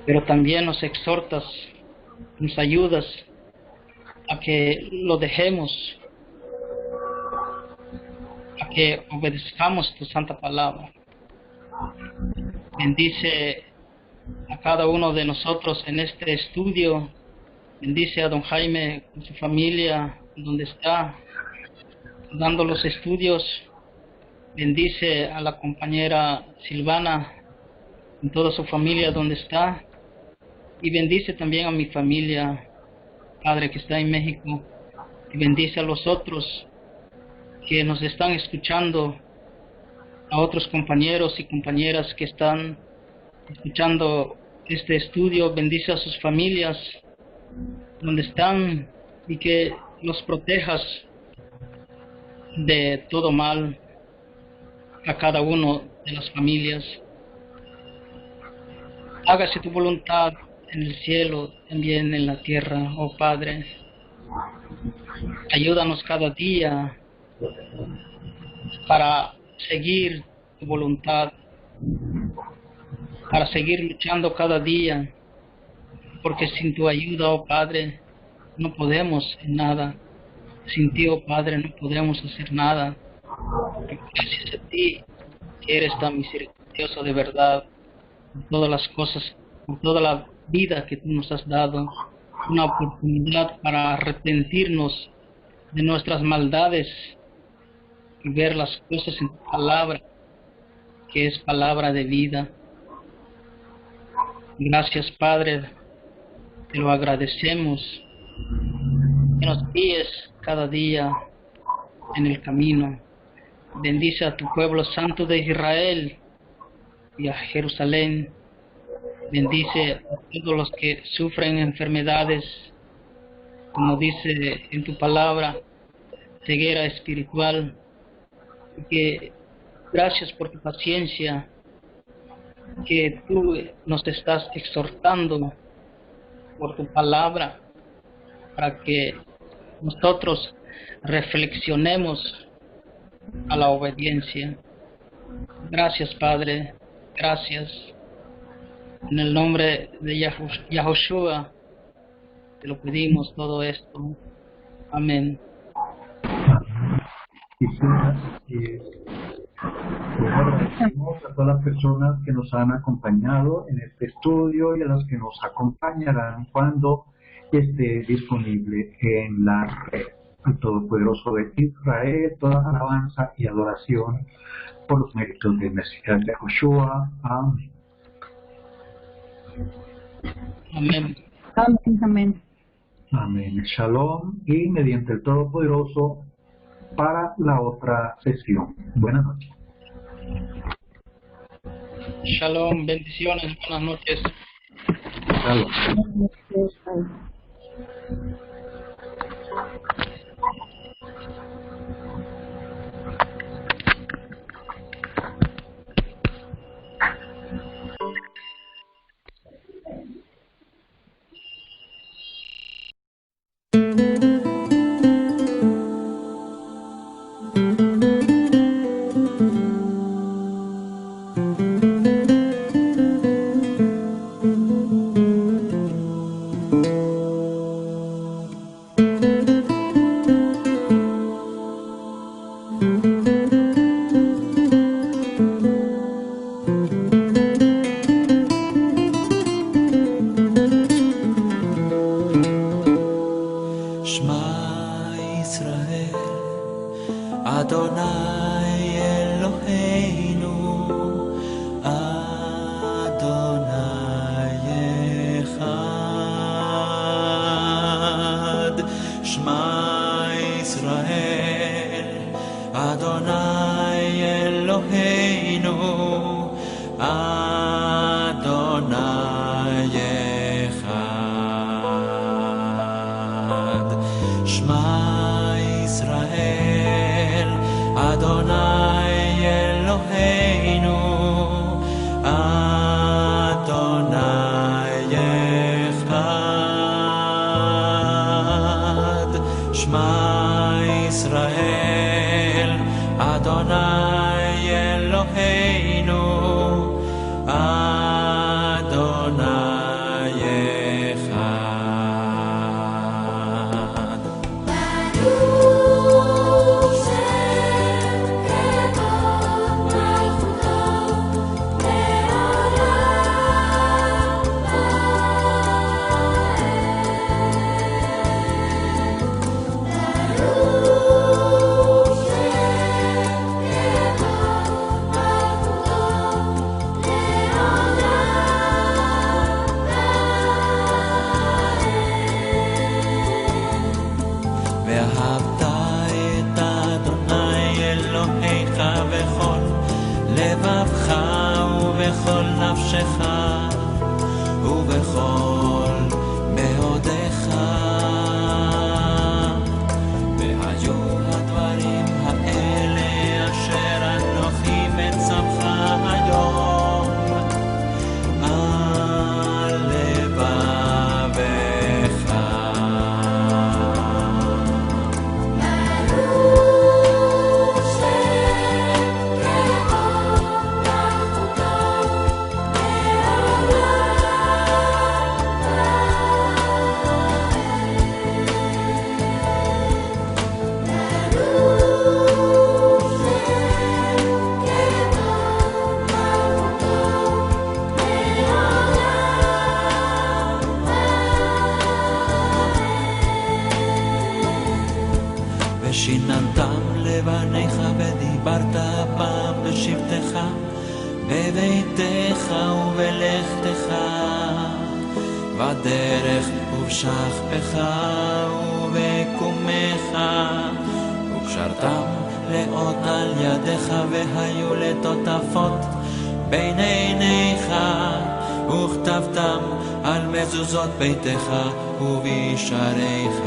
pero también nos exhortas, nos ayudas a que lo dejemos, a que obedezcamos tu santa palabra. Bendice a cada uno de nosotros en este estudio. Bendice a don Jaime con su familia, donde está dando los estudios. Bendice a la compañera Silvana con toda su familia donde está. Y bendice también a mi familia, Padre, que está en México. Y bendice a los otros que nos están escuchando, a otros compañeros y compañeras que están escuchando este estudio. Bendice a sus familias donde están y que los protejas de todo mal a cada uno de las familias. Hágase tu voluntad en el cielo, también en la tierra, oh Padre. Ayúdanos cada día para seguir tu voluntad, para seguir luchando cada día, porque sin tu ayuda, oh Padre, no podemos en nada. Sin ti, oh Padre, no podemos hacer nada. Gracias a ti, que eres tan misericordioso de verdad, por todas las cosas, por toda la vida que tú nos has dado, una oportunidad para arrepentirnos de nuestras maldades y ver las cosas en tu palabra, que es palabra de vida. Gracias, Padre, te lo agradecemos, que nos guíes cada día en el camino. Bendice a tu pueblo santo de Israel y a Jerusalén. Bendice a todos los que sufren enfermedades, como dice en tu palabra, ceguera espiritual. Y que gracias por tu paciencia, que tú nos estás exhortando por tu palabra, para que nosotros reflexionemos a la obediencia. Gracias, Padre, gracias. En el nombre de Yahushua te lo pedimos todo esto. Amén. Agradecemos a todas las personas que nos han acompañado en este estudio y a las que nos acompañarán cuando esté disponible en la red. Al Todopoderoso de Israel, toda alabanza y adoración por los méritos del Mesías de Yahushua. Amén. Amén. Amén, amén. Amén. Shalom, y mediante el Todopoderoso para la otra sesión. Buenas noches. Shalom, bendiciones, buenas noches. Shalom. Shema Yisrael, Adonai Eloheinu, Adonai Echad. Shema Yisrael, Adonai Eloheinu, Adonai Echad. Shema Yisrael, Adonai Eloheinu, Adonai Echad. Shema Yisrael, Adonai Eloheinu, Adonai Echad. Baruch Shem Kevod Malchuto Le'olam Va'ed. Baruch Shem Kevod Malchuto Le'olam Va'ed. ואהבת את אדוני אלוהיך בכל לבבך ובכל נפשך ובכל מאודיך. והיו הדברים האלה אשר אנוכי מצווך היום על לבבך. Baruch Shem Kevod Malchuto ושיננתם לבניך ודיברת הפעם בשבתך בביתך ובלכתך בדרך ובשכבך ובקומך וקשרתם לאות על ידיך והיו לטוטפות בין עיניך וכתבתם על מזוזות ביתך ובישעריך.